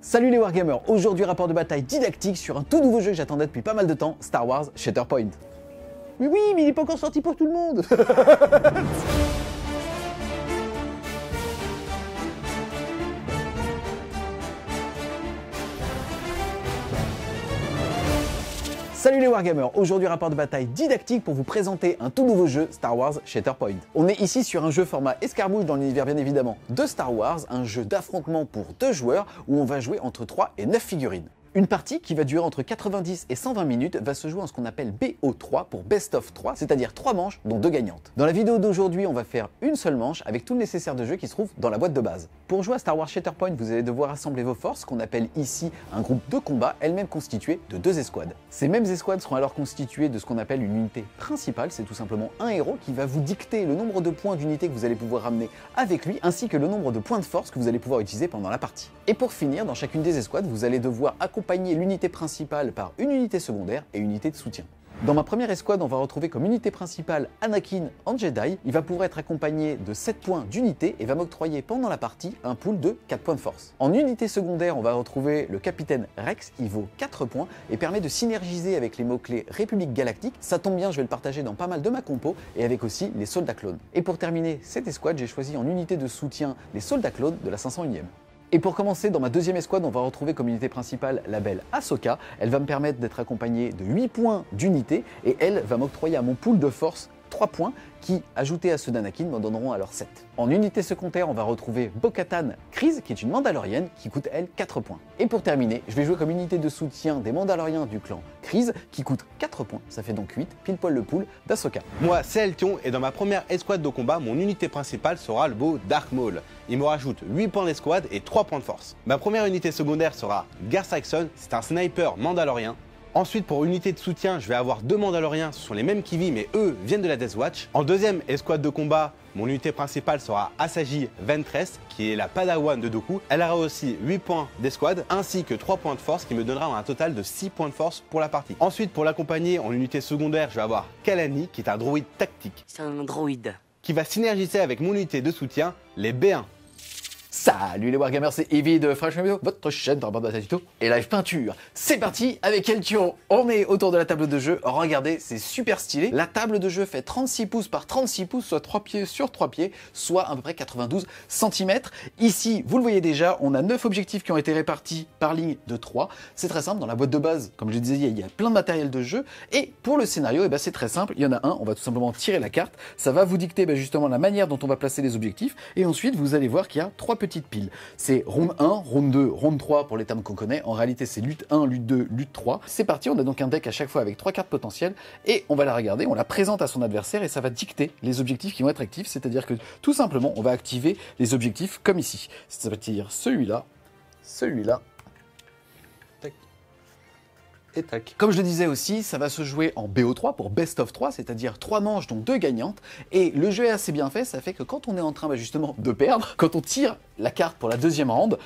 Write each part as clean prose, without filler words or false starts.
Salut les Wargamers, aujourd'hui rapport de bataille didactique sur un tout nouveau jeu que j'attendais depuis pas mal de temps, Star Wars Shatterpoint. Oui, mais il n'est pas encore sorti pour tout le monde. Salut les Wargamers, aujourd'hui rapport de bataille didactique pour vous présenter un tout nouveau jeu Star Wars Shatterpoint. On est ici sur un jeu format escarmouche dans l'univers bien évidemment de Star Wars, un jeu d'affrontement pour 2 joueurs où on va jouer entre 3 et 9 figurines. Une partie qui va durer entre 90 et 120 minutes va se jouer en ce qu'on appelle BO3 pour Best of 3, c'est-à-dire 3 manches dont 2 gagnantes. Dans la vidéo d'aujourd'hui, on va faire une seule manche avec tout le nécessaire de jeu qui se trouve dans la boîte de base. Pour jouer à Star Wars Shatterpoint, vous allez devoir assembler vos forces, qu'on appelle ici un groupe de combat, elles-mêmes constituées de 2 escouades. Ces mêmes escouades seront alors constituées de ce qu'on appelle une unité principale, c'est tout simplement un héros qui va vous dicter le nombre de points d'unité que vous allez pouvoir ramener avec lui, ainsi que le nombre de points de force que vous allez pouvoir utiliser pendant la partie. Et pour finir, dans chacune des escouades, vous allez devoir accompagner l'unité principale par une unité secondaire et une unité de soutien. Dans ma première escouade, on va retrouver comme unité principale Anakin en Jedi. Il va pouvoir être accompagné de 7 points d'unité et va m'octroyer pendant la partie un pool de 4 points de force. En unité secondaire, on va retrouver le capitaine Rex, il vaut 4 points et permet de synergiser avec les mots-clés République Galactique. Ça tombe bien, je vais le partager dans pas mal de ma compo et avec aussi les soldats clones. Et pour terminer cette escouade, j'ai choisi en unité de soutien les soldats clones de la 501e. Et pour commencer, dans ma deuxième escouade, on va retrouver comme unité principale la belle Ahsoka. Elle va me permettre d'être accompagnée de 8 points d'unité et elle va m'octroyer à mon pool de force 3 points qui, ajoutés à ceux d'Anakin, m'en donneront alors 7. En unité secondaire, on va retrouver Bo-Katan Kryze, qui est une Mandalorienne, qui coûte elle 4 points. Et pour terminer, je vais jouer comme unité de soutien des Mandaloriens du clan Kryze, qui coûte 4 points, ça fait donc 8, pile poil le pool d'Ahsoka. Moi, c'est Eltion, et dans ma première escouade de combat, mon unité principale sera le beau Dark Maul. Il me rajoute 8 points d'escouade et 3 points de force. Ma première unité secondaire sera Gar Saxon, c'est un sniper mandalorien. Ensuite, pour unité de soutien, je vais avoir 2 Mandaloriens, ce sont les mêmes Kiwi, mais eux viennent de la Death Watch. En deuxième escouade de combat, mon unité principale sera Asajj Ventress, qui est la Padawan de Dooku. Elle aura aussi 8 points d'escouade, ainsi que 3 points de force, qui me donnera un total de 6 points de force pour la partie. Ensuite, pour l'accompagner en unité secondaire, je vais avoir Kalani, qui est un droïde tactique. C'est un droïde. Qui va synergiser avec mon unité de soutien, les B1. Salut les Wargamers, c'est Evie de Fresh Video, votre chaîne de rapport de bataille tuto et live peinture. C'est parti avec Eltion. On est autour de la table de jeu. Regardez, c'est super stylé. La table de jeu fait 36 pouces par 36 pouces, soit 3 pieds sur 3 pieds, soit à peu près 92 cm. Ici, vous le voyez déjà, on a 9 objectifs qui ont été répartis par ligne de 3. C'est très simple, dans la boîte de base, comme je le disais, il y a plein de matériel de jeu. Et pour le scénario, c'est très simple. Il y en a un, on va tout simplement tirer la carte. Ça va vous dicter justement la manière dont on va placer les objectifs. Et ensuite, vous allez voir qu'il y a 3 petites piles. C'est round 1, round 2, round 3 pour les termes qu'on connaît. En réalité, c'est lutte 1, lutte 2, lutte 3. C'est parti, on a donc un deck à chaque fois avec 3 cartes potentielles et on va la regarder, on la présente à son adversaire et ça va dicter les objectifs qui vont être actifs. C'est-à-dire que tout simplement, on va activer les objectifs comme ici. C'est-à-dire celui-là, celui-là. Et tac. Comme je le disais aussi, ça va se jouer en BO3 pour Best of 3, c'est-à-dire 3 manches dont 2 gagnantes. Et le jeu est assez bien fait, ça fait que quand on est en train justement de perdre, quand on tire la carte pour la deuxième round,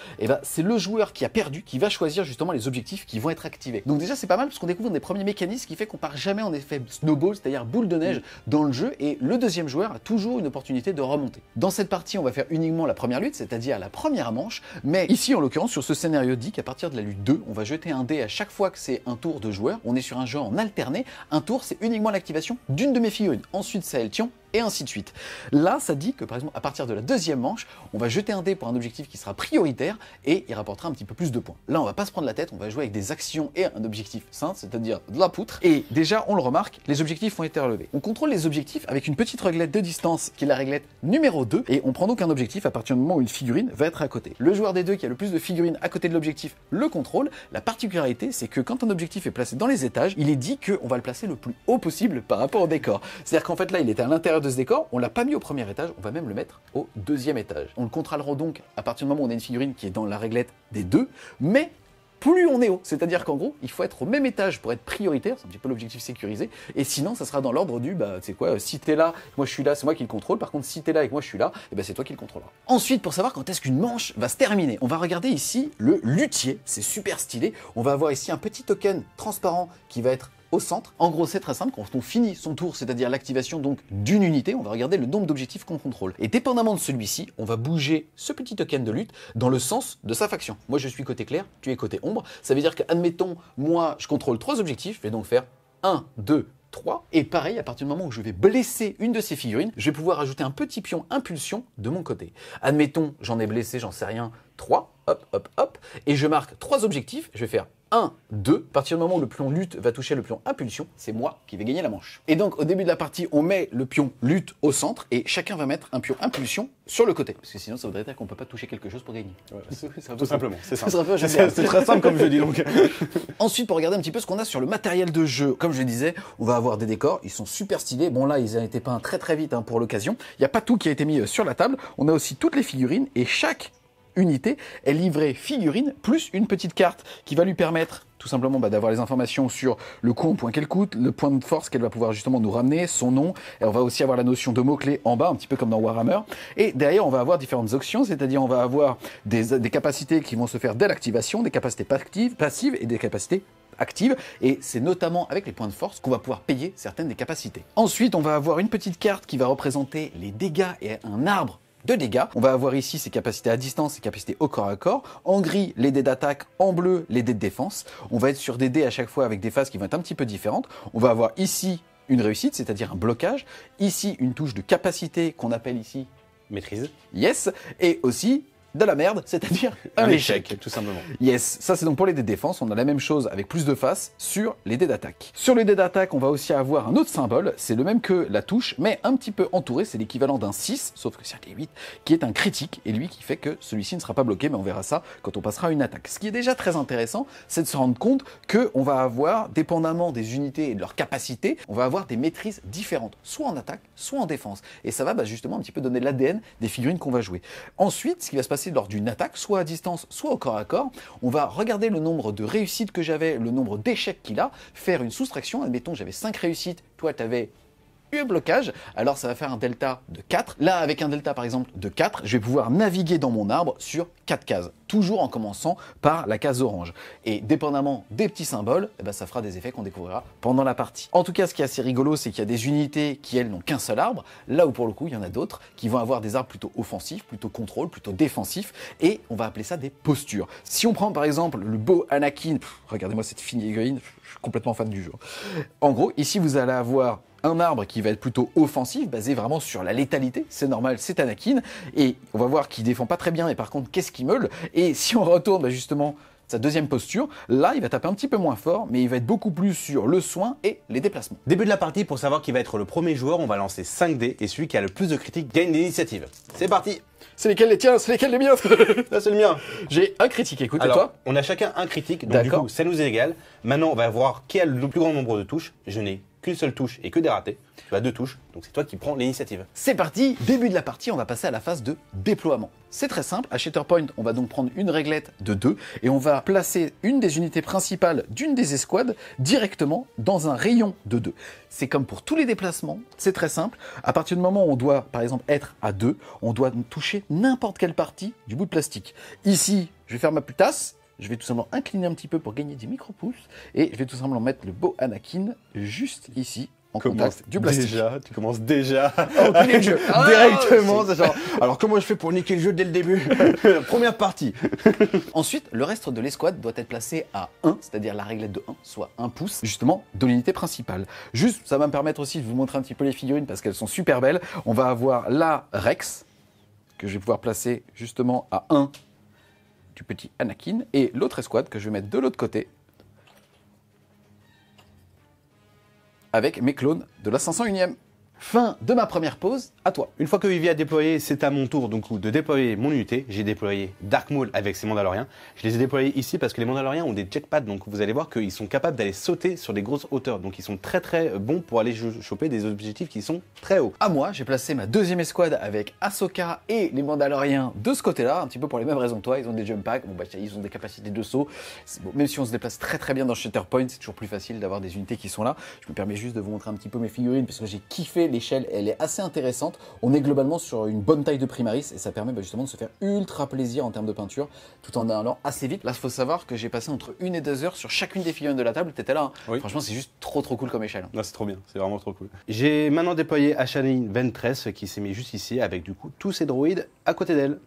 c'est le joueur qui a perdu qui va choisir justement les objectifs qui vont être activés. Donc déjà c'est pas mal parce qu'on découvre des premiers mécanismes qui fait qu'on part jamais en effet snowball, c'est-à-dire boule de neige dans le jeu et le deuxième joueur a toujours une opportunité de remonter. Dans cette partie, on va faire uniquement la première lutte, c'est-à-dire la première manche, mais ici en l'occurrence sur ce scénario dit qu'à partir de la lutte 2, on va jeter un dé à chaque fois que c'est un tour de joueur. On est sur un jeu en alterné. Un tour, c'est uniquement l'activation d'une de mes figurines. Ensuite, c'est Eltion et ainsi de suite. Là, ça dit que par exemple, à partir de la deuxième manche, on va jeter un dé pour un objectif qui sera prioritaire et il rapportera un petit peu plus de points. Là, on va pas se prendre la tête, on va jouer avec des actions et un objectif simple, c'est-à-dire de la poutre. Et déjà, on le remarque, les objectifs ont été relevés. On contrôle les objectifs avec une petite réglette de distance qui est la réglette numéro 2 et on prend donc un objectif à partir du moment où une figurine va être à côté. Le joueur des deux qui a le plus de figurines à côté de l'objectif le contrôle. La particularité, c'est que quand un objectif est placé dans les étages, il est dit qu'on va le placer le plus haut possible par rapport au décor. C'est-à-dire qu'en fait là, il était à l'intérieur de ce décor, on l'a pas mis au premier étage, on va même le mettre au deuxième étage. On le contrôlera donc à partir du moment où on a une figurine qui est dans la réglette des deux, mais plus on est haut. C'est-à-dire qu'en gros, il faut être au même étage pour être prioritaire, c'est un petit peu l'objectif sécurisé, et sinon ça sera dans l'ordre du, c'est quoi, si t'es là, moi je suis là, c'est moi qui le contrôle, par contre si t'es là et que moi je suis là, c'est toi qui le contrôlera. Ensuite, pour savoir quand est-ce qu'une manche va se terminer, on va regarder ici le luthier, c'est super stylé, on va avoir ici un petit token transparent qui va être au centre. En gros, c'est très simple, quand on finit son tour, c'est-à-dire l'activation donc d'une unité, on va regarder le nombre d'objectifs qu'on contrôle. Et dépendamment de celui-ci, on va bouger ce petit token de lutte dans le sens de sa faction. Moi, je suis côté clair, tu es côté ombre. Ça veut dire que, admettons, moi, je contrôle 3 objectifs, je vais donc faire 1, 2, 3. Et pareil, à partir du moment où je vais blesser une de ces figurines, je vais pouvoir ajouter un petit pion impulsion de mon côté. Admettons, j'en ai blessé, j'en sais rien, 3, hop, hop, hop, et je marque 3 objectifs, je vais faire 1, 2. À partir du moment où le pion lutte va toucher le pion impulsion, c'est moi qui vais gagner la manche. Et donc, au début de la partie, on met le pion lutte au centre et chacun va mettre un pion impulsion sur le côté. Parce que sinon, ça voudrait dire qu'on ne peut pas toucher quelque chose pour gagner. Ouais, tout simplement, c'est ça. C'est très simple comme je dis donc. Ensuite, pour regarder un petit peu ce qu'on a sur le matériel de jeu, comme je le disais, on va avoir des décors, ils sont super stylés. Bon là, ils ont été peints très très vite pour l'occasion. Il n'y a pas tout qui a été mis sur la table. On a aussi toutes les figurines et chaque unité est livrée figurine plus une petite carte qui va lui permettre tout simplement d'avoir les informations sur le coût en point qu'elle coûte, le point de force qu'elle va pouvoir justement nous ramener, son nom. Et on va aussi avoir la notion de mots-clés en bas, un petit peu comme dans Warhammer. Et derrière, on va avoir différentes options, c'est-à-dire on va avoir des capacités qui vont se faire dès l'activation, des capacités passives et des capacités actives, et c'est notamment avec les points de force qu'on va pouvoir payer certaines des capacités. Ensuite, on va avoir une petite carte qui va représenter les dégâts et un arbre de dégâts. On va avoir ici ses capacités à distance, ses capacités au corps à corps. En gris, les dés d'attaque. En bleu, les dés de défense. On va être sur des dés à chaque fois avec des phases qui vont être un petit peu différentes. On va avoir ici une réussite, c'est-à-dire un blocage. Ici, une touche de capacité qu'on appelle ici maîtrise. Yes. Et aussi de la merde, c'est-à-dire un échec. Tout simplement. Yes, ça c'est donc pour les dés de défense, on a la même chose avec plus de faces sur les dés d'attaque. Sur les dés d'attaque, on va aussi avoir un autre symbole, c'est le même que la touche, mais un petit peu entouré, c'est l'équivalent d'un 6, sauf que c'est un 8, qui est un critique, et lui qui fait que celui-ci ne sera pas bloqué, mais on verra ça quand on passera à une attaque. Ce qui est déjà très intéressant, c'est de se rendre compte qu'on va avoir, dépendamment des unités et de leurs capacités, on va avoir des maîtrises différentes, soit en attaque, soit en défense. Et ça va justement un petit peu donner l'ADN des figurines qu'on va jouer. Ensuite, ce qui va se passer lors d'une attaque, soit à distance, soit au corps à corps, on va regarder le nombre de réussites que j'avais, le nombre d'échecs qu'il a, faire une soustraction, admettons j'avais 5 réussites, toi tu avais eu un blocage, alors ça va faire un delta de 4. Là, avec un delta par exemple de 4, je vais pouvoir naviguer dans mon arbre sur 4 cases, toujours en commençant par la case orange. Et dépendamment des petits symboles, eh ben, ça fera des effets qu'on découvrira pendant la partie. En tout cas, ce qui est assez rigolo, c'est qu'il y a des unités qui, elles, n'ont qu'un seul arbre, là où pour le coup, il y en a d'autres qui vont avoir des arbres plutôt offensifs, plutôt contrôle, plutôt défensifs, et on va appeler ça des postures. Si on prend par exemple le beau Anakin, regardez-moi cette figurine, je suis complètement fan du jeu. En gros, ici, vous allez avoir un arbre qui va être plutôt offensif, basé vraiment sur la létalité, c'est normal, c'est Anakin, et on va voir qu'il défend pas très bien, et par contre, qu'est-ce qu'il meule, et si on retourne justement sa deuxième posture, là, il va taper un petit peu moins fort, mais il va être beaucoup plus sur le soin et les déplacements. Début de la partie, pour savoir qui va être le premier joueur, on va lancer 5 dés, et celui qui a le plus de critiques gagne l'initiative. C'est parti. C'est lesquels les tiens? C'est lesquels les miens? Là, c'est le mien. J'ai un critique, écoute, alors, et toi? On a chacun un critique, donc du coup, ça nous est égal. Maintenant, on va voir qui a le plus grand nombre de touches. Je n'ai qu'une seule touche et que des ratés. Tu as 2 touches, donc c'est toi qui prends l'initiative. C'est parti, début de la partie, on va passer à la phase de déploiement. C'est très simple, à Shatterpoint, on va donc prendre une réglette de 2 et on va placer une des unités principales d'une des escouades directement dans un rayon de 2. C'est comme pour tous les déplacements, c'est très simple. À partir du moment où on doit, par exemple, être à 2, on doit toucher n'importe quelle partie du bout de plastique. Ici, je vais faire ma putasse. Je vais tout simplement incliner un petit peu pour gagner des micro-pouces et je vais tout simplement mettre le beau Anakin juste ici en contact du plastique. Tu commences déjà à enculer le jeu. Directement, c'est genre, alors comment je fais pour niquer le jeu dès le début? Première partie. Ensuite, le reste de l'escouade doit être placé à 1, c'est-à-dire la réglette de 1, soit 1 pouce, justement, de l'unité principale. Juste, ça va me permettre aussi de vous montrer un petit peu les figurines parce qu'elles sont super belles. On va avoir la Rex, que je vais pouvoir placer justement à 1 du petit Anakin, et l'autre escouade que je vais mettre de l'autre côté avec mes clones de la 501e. Fin de ma première pause, à toi. Une fois que Vivi a déployé, c'est à mon tour donc de déployer mon unité. J'ai déployé Dark Maul avec ses Mandaloriens. Je les ai déployés ici parce que les Mandaloriens ont des jetpacks, donc vous allez voir qu'ils sont capables d'aller sauter sur des grosses hauteurs. Donc ils sont très très bons pour aller choper des objectifs qui sont très hauts. À moi, j'ai placé ma deuxième escouade avec Ahsoka et les Mandaloriens de ce côté-là, un petit peu pour les mêmes raisons que toi. Ils ont des jump packs, bon, bah, ils ont des capacités de saut. Bon, même si on se déplace très très bien dans Shatterpoint, c'est toujours plus facile d'avoir des unités qui sont là. Je me permets juste de vous montrer un petit peu mes figurines parce que j'ai kiffé voyez, l'échelle, elle est assez intéressante. On est globalement sur une bonne taille de Primaris et ça permet justement de se faire ultra plaisir en termes de peinture tout en allant assez vite. Là, il faut savoir que j'ai passé entre 1 et 2 heures sur chacune des figurines de la table. T'étais là, hein. Oui. Franchement, c'est juste trop cool comme échelle. Non, c'est trop bien, c'est vraiment trop cool. J'ai maintenant déployé Ashaline Ventress qui s'est mis juste ici avec du coup tous ces droïdes à côté d'elle.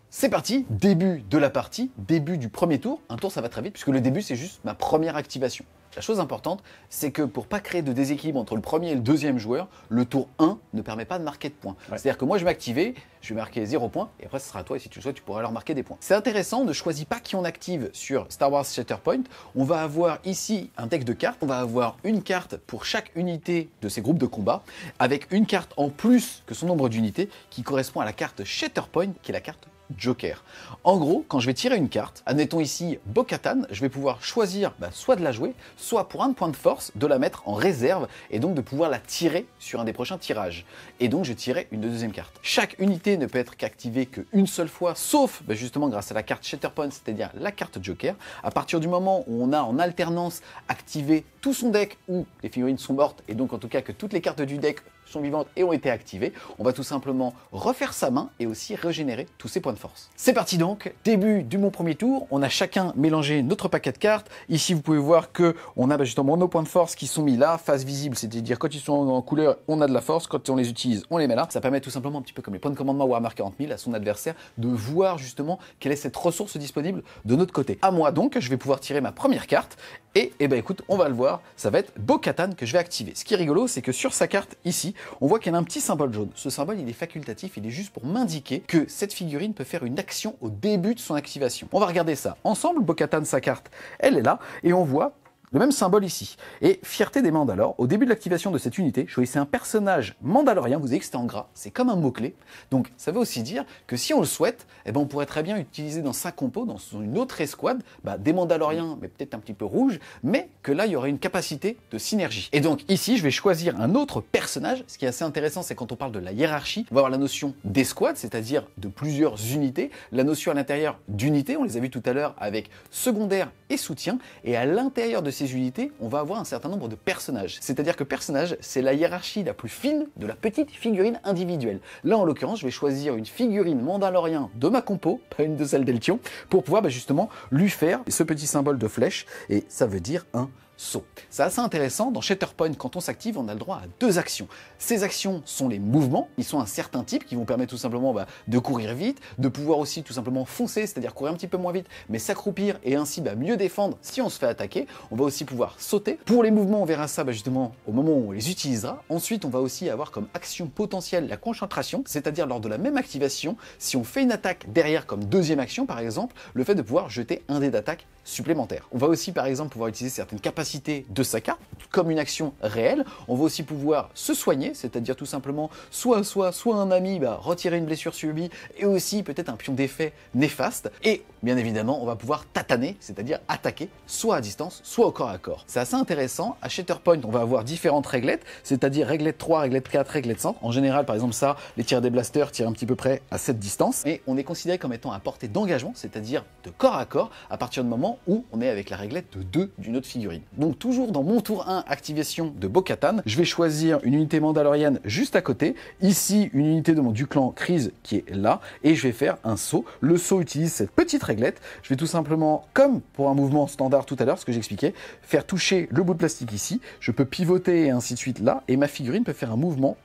C'est parti, début de la partie, début du premier tour. Un tour, ça va très vite puisque le début, c'est juste ma première activation. La chose importante, c'est que pour pas créer de déséquilibre entre le premier et le deuxième joueur, le tour 1 ne permet pas de marquer de points. Ouais. C'est-à-dire que moi, je vais m'activer, je vais marquer 0 points, et après, ce sera à toi, et si tu le souhaites, tu pourras leur marquer des points. C'est intéressant, ne choisis pas qui on active sur Star Wars Shatterpoint. On va avoir ici un deck de cartes, on va avoir une carte pour chaque unité de ces groupes de combat, avec une carte en plus que son nombre d'unités, qui correspond à la carte Shatterpoint, qui est la carte Joker. En gros, quand je vais tirer une carte, admettons ici Bo-Katan, je vais pouvoir choisir soit de la jouer, soit pour un point de force, de la mettre en réserve et donc de pouvoir la tirer sur un des prochains tirages. Et donc je tirerai une deuxième carte. Chaque unité ne peut être qu'activée qu'une seule fois, sauf justement grâce à la carte Shatterpoint, c'est-à-dire la carte Joker. À partir du moment où on a en alternance activé tout son deck, où les figurines sont mortes, et donc en tout cas que toutes les cartes du deck sont vivantes et ont été activées, on va tout simplement refaire sa main et aussi régénérer tous ses points de force. C'est parti donc, début du mon premier tour, on a chacun mélangé notre paquet de cartes. Ici vous pouvez voir que on a justement nos points de force qui sont mis là, face visible, c'est-à-dire quand ils sont en couleur, on a de la force, quand on les utilise, on les met là. Ça permet tout simplement un petit peu comme les points de commandement Warhammer 40 000 à son adversaire de voir justement quelle est cette ressource disponible de notre côté. À moi donc, je vais pouvoir tirer ma première carte et écoute, on va le voir, ça va être Bo-Katan que je vais activer. Ce qui est rigolo, c'est que sur sa carte ici, on voit qu'il y a un petit symbole jaune. Ce symbole, il est facultatif, il est juste pour m'indiquer que cette figurine peut faire une action au début de son activation. On va regarder ça ensemble. Bo-Katan, sa carte, elle est là, et on voit le même symbole ici. Et fierté des Mandalores, au début de l'activation de cette unité, choisissez un personnage mandalorien, vous voyez que c'était en gras, c'est comme un mot-clé. Donc ça veut aussi dire que si on le souhaite, on pourrait très bien utiliser dans sa compo, dans une autre escouade, des Mandaloriens, mais peut-être un petit peu rouges, mais que là il y aurait une capacité de synergie. Et donc ici, je vais choisir un autre personnage. Ce qui est assez intéressant, c'est quand on parle de la hiérarchie, on va avoir la notion d'escouade, c'est-à-dire de plusieurs unités, la notion à l'intérieur d'unités, on les a vu tout à l'heure avec secondaire et soutien, et à l'intérieur de ces unités, on va avoir un certain nombre de personnages. C'est-à-dire que personnage, c'est la hiérarchie la plus fine de la petite figurine individuelle. Là, en l'occurrence, je vais choisir une figurine mandalorien de ma compo, pas une de celle d'Eltion, pour pouvoir justement lui faire ce petit symbole de flèche, et ça veut dire un saut. C'est assez intéressant, dans Shatterpoint, quand on s'active, on a le droit à 2 actions. Ces actions sont les mouvements, ils sont un certain type qui vont permettre tout simplement de courir vite, de pouvoir aussi tout simplement foncer, c'est-à-dire courir un petit peu moins vite, mais s'accroupir et ainsi mieux défendre si on se fait attaquer. On va aussi pouvoir sauter. Pour les mouvements, on verra ça justement au moment où on les utilisera. Ensuite, on va aussi avoir comme action potentielle la concentration, c'est-à-dire lors de la même activation, si on fait une attaque derrière comme deuxième action par exemple, le fait de pouvoir jeter un dé d'attaque supplémentaire. On va aussi par exemple pouvoir utiliser certaines capacités de sa carte comme une action réelle. On va aussi pouvoir se soigner, c'est-à-dire tout simplement soit un ami retirer une blessure subie et aussi peut-être un pion d'effet néfaste. Et bien évidemment, on va pouvoir tataner, c'est-à-dire attaquer soit à distance, soit au corps à corps. C'est assez intéressant. À Shatterpoint, on va avoir différentes réglettes, c'est-à-dire réglette 3, réglette 4, réglette 5. En général, par exemple ça, les tirs des blasters tirent un petit peu près à cette distance. Et on est considéré comme étant à portée d'engagement, c'est-à-dire de corps à corps, à partir du moment où on est avec la réglette de 2 d'une autre figurine. Donc toujours dans mon tour 1, activation de Bo-Katan, je vais choisir une unité mandalorienne juste à côté, ici une unité du clan Kryze qui est là, et je vais faire un saut. Le saut utilise cette petite réglette, je vais tout simplement, comme pour un mouvement standard tout à l'heure, ce que j'expliquais, faire toucher le bout de plastique ici, je peux pivoter et ainsi de suite là, et ma figurine peut faire un mouvement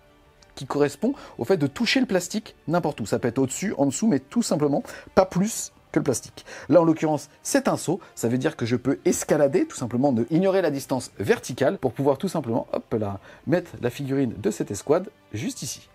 qui correspond au fait de toucher le plastique n'importe où. Ça peut être au-dessus, en dessous, mais tout simplement pas plus que le plastique. Là, en l'occurrence, c'est un saut. Ça veut dire que je peux escalader, tout simplement, ignorer la distance verticale pour pouvoir tout simplement, hop là, mettre la figurine de cette escouade juste ici.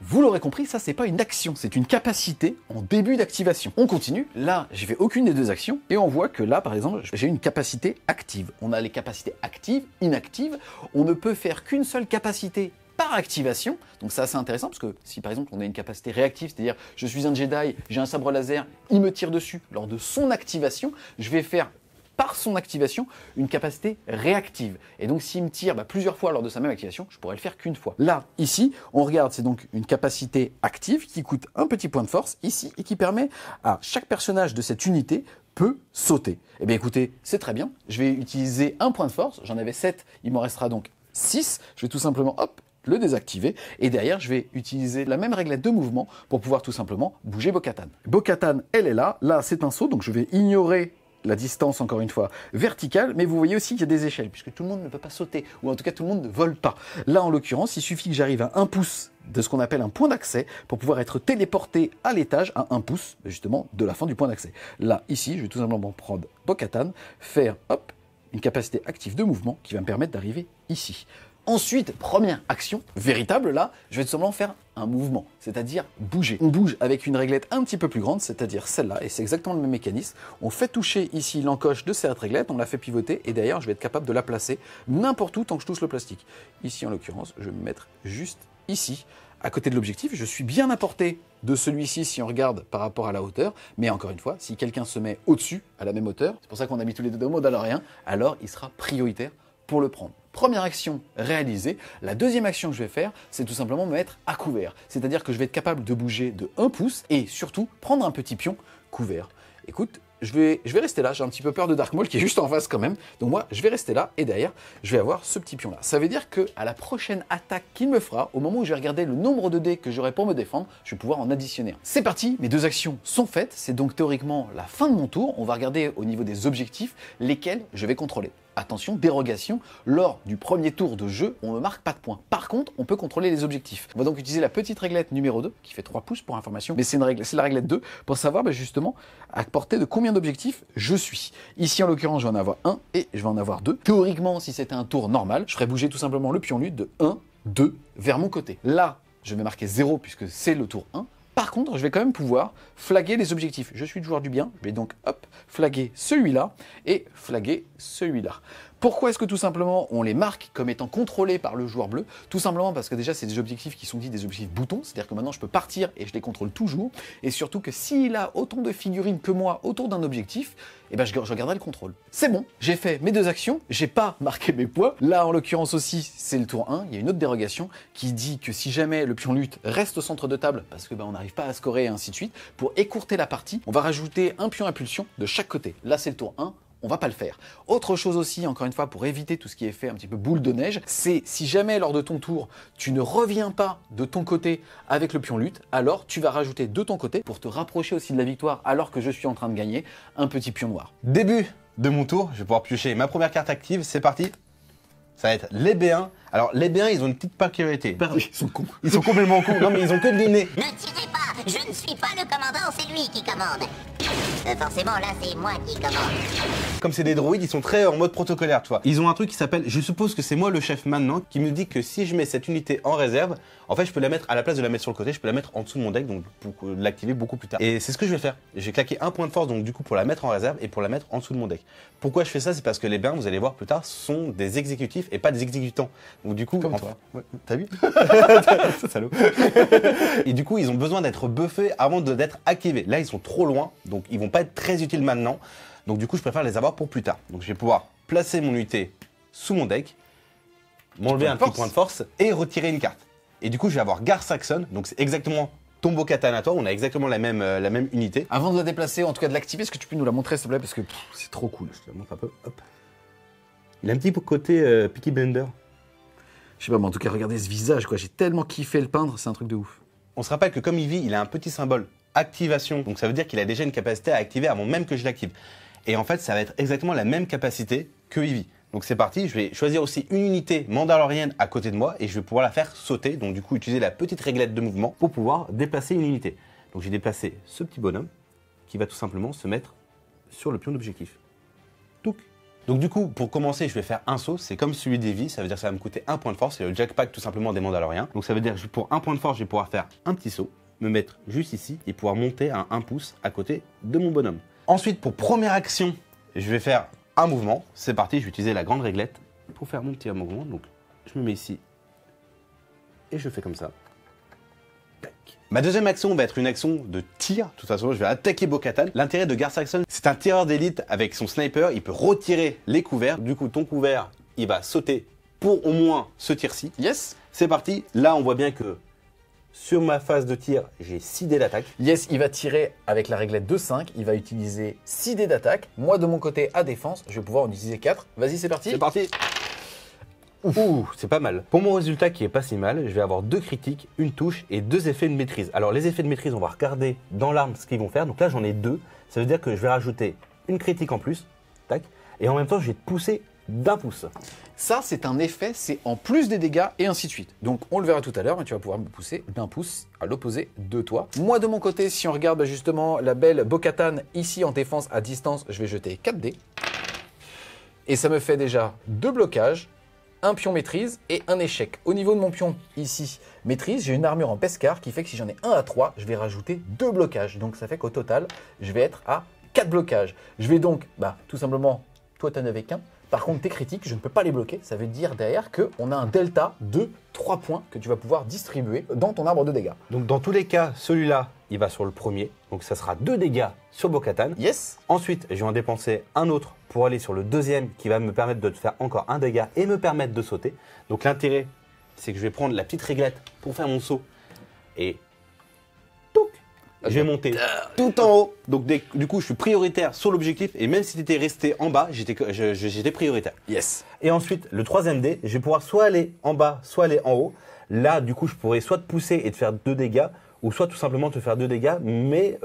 Vous l'aurez compris, ça c'est pas une action, c'est une capacité en début d'activation. On continue, là j'ai fait aucune des 2 actions et on voit que là par exemple j'ai une capacité active. On a les capacités actives, inactives, on ne peut faire qu'une seule capacité par activation, donc c'est assez intéressant parce que si par exemple on a une capacité réactive, c'est-à-dire je suis un Jedi, j'ai un sabre laser, il me tire dessus, lors de son activation, je vais faire par son activation une capacité réactive. Et donc s'il me tire plusieurs fois lors de sa même activation, je pourrais le faire qu'une fois. Là, ici, on regarde, c'est donc une capacité active qui coûte un petit point de force ici et qui permet à chaque personnage de cette unité peut sauter. Eh bien écoutez, c'est très bien. Je vais utiliser un point de force, j'en avais 7, il m'en restera donc 6. Je vais tout simplement, hop, le désactiver. Et derrière, je vais utiliser la même réglette de mouvement pour pouvoir tout simplement bouger Bo-Katan. Bo-Katan, elle est là. Là, c'est un saut, donc je vais ignorer la distance, encore une fois, verticale, mais vous voyez aussi qu'il y a des échelles, puisque tout le monde ne peut pas sauter, ou en tout cas tout le monde ne vole pas. Là, en l'occurrence, il suffit que j'arrive à 1 pouce de ce qu'on appelle un point d'accès pour pouvoir être téléporté à l'étage à 1 pouce, justement, de la fin du point d'accès. Là, ici, je vais tout simplement prendre Bo-Katan, faire, hop, une capacité active de mouvement qui va me permettre d'arriver ici. Ensuite, première action véritable, là, je vais tout simplement faire un mouvement, c'est-à-dire bouger. On bouge avec une réglette un petit peu plus grande, c'est-à-dire celle-là, et c'est exactement le même mécanisme. On fait toucher ici l'encoche de cette réglette, on la fait pivoter, et d'ailleurs, je vais être capable de la placer n'importe où tant que je touche le plastique. Ici, en l'occurrence, je vais me mettre juste ici, à côté de l'objectif. Je suis bien à portée de celui-ci si on regarde par rapport à la hauteur, mais encore une fois, si quelqu'un se met au-dessus, à la même hauteur, c'est pour ça qu'on a mis tous les deux en Mandalorian, alors il sera prioritaire pour le prendre. Première action réalisée. La deuxième action que je vais faire, c'est tout simplement me mettre à couvert. C'est-à-dire que je vais être capable de bouger de 1 pouce et surtout prendre un petit pion couvert. Écoute, je vais rester là, j'ai un petit peu peur de Dark Maul qui est juste en face quand même. Donc moi, je vais rester là et derrière, je vais avoir ce petit pion-là. Ça veut dire qu'à la prochaine attaque qu'il me fera, au moment où je vais regarder le nombre de dés que j'aurai pour me défendre, je vais pouvoir en additionner un. C'est parti, mes deux actions sont faites. C'est donc théoriquement la fin de mon tour. On va regarder au niveau des objectifs lesquels je vais contrôler. Attention, dérogation, lors du premier tour de jeu, on ne marque pas de points. Par contre, on peut contrôler les objectifs. On va donc utiliser la petite réglette numéro 2, qui fait 3 pouces pour information, mais c'est la réglette 2, pour savoir justement à portée de combien d'objectifs je suis. Ici, en l'occurrence, je vais en avoir 1 et je vais en avoir 2. Théoriquement, si c'était un tour normal, je ferais bouger tout simplement le pion lutte de 1, 2 vers mon côté. Là, je vais marquer 0 puisque c'est le tour 1. Par contre, je vais quand même pouvoir flaguer les objectifs. Je suis le joueur du bien, je vais donc hop, flaguer celui-là et flaguer celui-là. Pourquoi est-ce que tout simplement on les marque comme étant contrôlés par le joueur bleu? Tout simplement parce que déjà c'est des objectifs qui sont dits des objectifs boutons, c'est-à-dire que maintenant je peux partir et je les contrôle toujours, et surtout que s'il a autant de figurines que moi autour d'un objectif, eh ben je garderai le contrôle. C'est bon, j'ai fait mes deux actions, j'ai pas marqué mes points. Là en l'occurrence aussi c'est le tour 1, il y a une autre dérogation qui dit que si jamais le pion lutte reste au centre de table, parce que on n'arrive pas à scorer et ainsi de suite, pour écourter la partie, on va rajouter un pion impulsion de chaque côté. Là c'est le tour 1, on va pas le faire. Autre chose aussi, encore une fois, pour éviter tout ce qui est fait un petit peu boule de neige, c'est si jamais lors de ton tour, tu ne reviens pas de ton côté avec le pion lutte, alors tu vas rajouter de ton côté, pour te rapprocher aussi de la victoire alors que je suis en train de gagner, un petit pion noir. Début de mon tour, je vais pouvoir piocher ma première carte active, c'est parti. Ça va être les B1. Alors les B1, ils ont une petite particularité. Ils sont cons. Ils sont complètement cons. Non mais ils ont que du nez. Ne tirez pas, je ne suis pas le commandant, c'est lui qui commande. Forcément, là, c'est moi qui commande. Comme c'est des droïdes, ils sont très en mode protocolaire, tu vois. Ils ont un truc qui s'appelle, je suppose que c'est moi le chef maintenant, qui me dit que si je mets cette unité en réserve, en fait, je peux la mettre, à la place de la mettre sur le côté, je peux la mettre en dessous de mon deck, donc pour l'activer beaucoup plus tard. Et c'est ce que je vais faire. J'ai claqué un point de force, donc du coup, pour la mettre en réserve et pour la mettre en dessous de mon deck. Pourquoi je fais ça? C'est parce que les bains, vous allez voir plus tard, sont des exécutifs et pas des exécutants. Donc du coup, comme toi. Ouais, t'as vu? Salaud. Et du coup, ils ont besoin d'être buffés avant d'être activés. Là, ils sont trop loin, donc ils vont pas être très utiles maintenant. Donc du coup, je préfère les avoir pour plus tard. Donc je vais pouvoir placer mon unité sous mon deck, m'enlever un petit point de force et retirer une carte. Et du coup, je vais avoir Gar Saxon, donc c'est exactement ton Bo-Katan à toi, on a exactement la même unité. Avant de la déplacer, en tout cas de l'activer, est-ce que tu peux nous la montrer s'il te plaît, parce que c'est trop cool. Je te la montre un peu, hop. Il a un petit côté Peaky Blender. Je sais pas, mais en tout cas, regardez ce visage, quoi. J'ai tellement kiffé le peindre, c'est un truc de ouf. On se rappelle que comme il vit, il a un petit symbole activation, donc ça veut dire qu'il a déjà une capacité à activer avant même que je l'active. Et en fait, ça va être exactement la même capacité que Eevee. Donc c'est parti, je vais choisir aussi une unité mandalorienne à côté de moi et je vais pouvoir la faire sauter, donc du coup utiliser la petite réglette de mouvement pour pouvoir déplacer une unité. Donc j'ai déplacé ce petit bonhomme qui va tout simplement se mettre sur le pion d'objectif. Touc. Donc du coup, pour commencer, je vais faire un saut, c'est comme celui d'Eevee, ça veut dire que ça va me coûter un point de force, c'est le jackpack tout simplement des Mandaloriens. Donc ça veut dire que pour un point de force, je vais pouvoir faire un petit saut, me mettre juste ici et pouvoir monter à 1 pouce à côté de mon bonhomme. Ensuite, pour première action, je vais faire un mouvement. C'est parti, je vais utiliser la grande réglette pour faire mon petit mouvement. Donc je me mets ici et je fais comme ça. Tac. Ma deuxième action va être une action de tir. De toute façon, je vais attaquer Bo-Katan. L'intérêt de Gar Saxon, c'est un tireur d'élite avec son sniper. Il peut retirer les couverts. Du coup, ton couvert, il va sauter pour au moins ce tir-ci. Yes. C'est parti. Là, on voit bien que sur ma phase de tir, j'ai 6 dés d'attaque. Yes, il va tirer avec la réglette de 5, il va utiliser 6 dés d'attaque. Moi, de mon côté, à défense, je vais pouvoir en utiliser 4. Vas-y, c'est parti. C'est parti. Ouh, c'est pas mal. Pour mon résultat qui est pas si mal, je vais avoir 2 critiques, une touche et 2 effets de maîtrise. Alors les effets de maîtrise, on va regarder dans l'arme ce qu'ils vont faire. Donc là j'en ai 2. Ça veut dire que je vais rajouter une critique en plus. Tac. Et en même temps je vais te pousser d'1 pouce. Ça, c'est un effet, c'est en plus des dégâts et ainsi de suite. Donc, on le verra tout à l'heure, mais tu vas pouvoir me pousser d'1 pouce à l'opposé de toi. Moi, de mon côté, si on regarde justement la belle Bo-Katan ici en défense à distance, je vais jeter 4 dés. Et ça me fait déjà 2 blocages, un pion maîtrise et un échec. Au niveau de mon pion ici, maîtrise, j'ai une armure en pescar qui fait que si j'en ai 1 à 3, je vais rajouter 2 blocages. Donc, ça fait qu'au total, je vais être à 4 blocages. Je vais donc, tout simplement, toi, tu n'en avais qu'un. Par contre, tes critiques, je ne peux pas les bloquer. Ça veut dire derrière qu'on a un delta de 3 points que tu vas pouvoir distribuer dans ton arbre de dégâts. Donc dans tous les cas, celui-là, il va sur le premier. Donc ça sera 2 dégâts sur Bo-Katan. Yes. Ensuite, je vais en dépenser un autre pour aller sur le deuxième qui va me permettre de te faire encore un dégât et me permettre de sauter. Donc l'intérêt, c'est que je vais prendre la petite réglette pour faire mon saut. Et touc, je vais monter tout en haut. Donc du coup, je suis prioritaire sur l'objectif. Et même si tu étais resté en bas, j'étais prioritaire. Yes. Et ensuite, le troisième dé, je vais pouvoir soit aller en bas, soit aller en haut. Là, du coup, je pourrais soit te pousser et te faire 2 dégâts, ou soit tout simplement te faire 2 dégâts, mais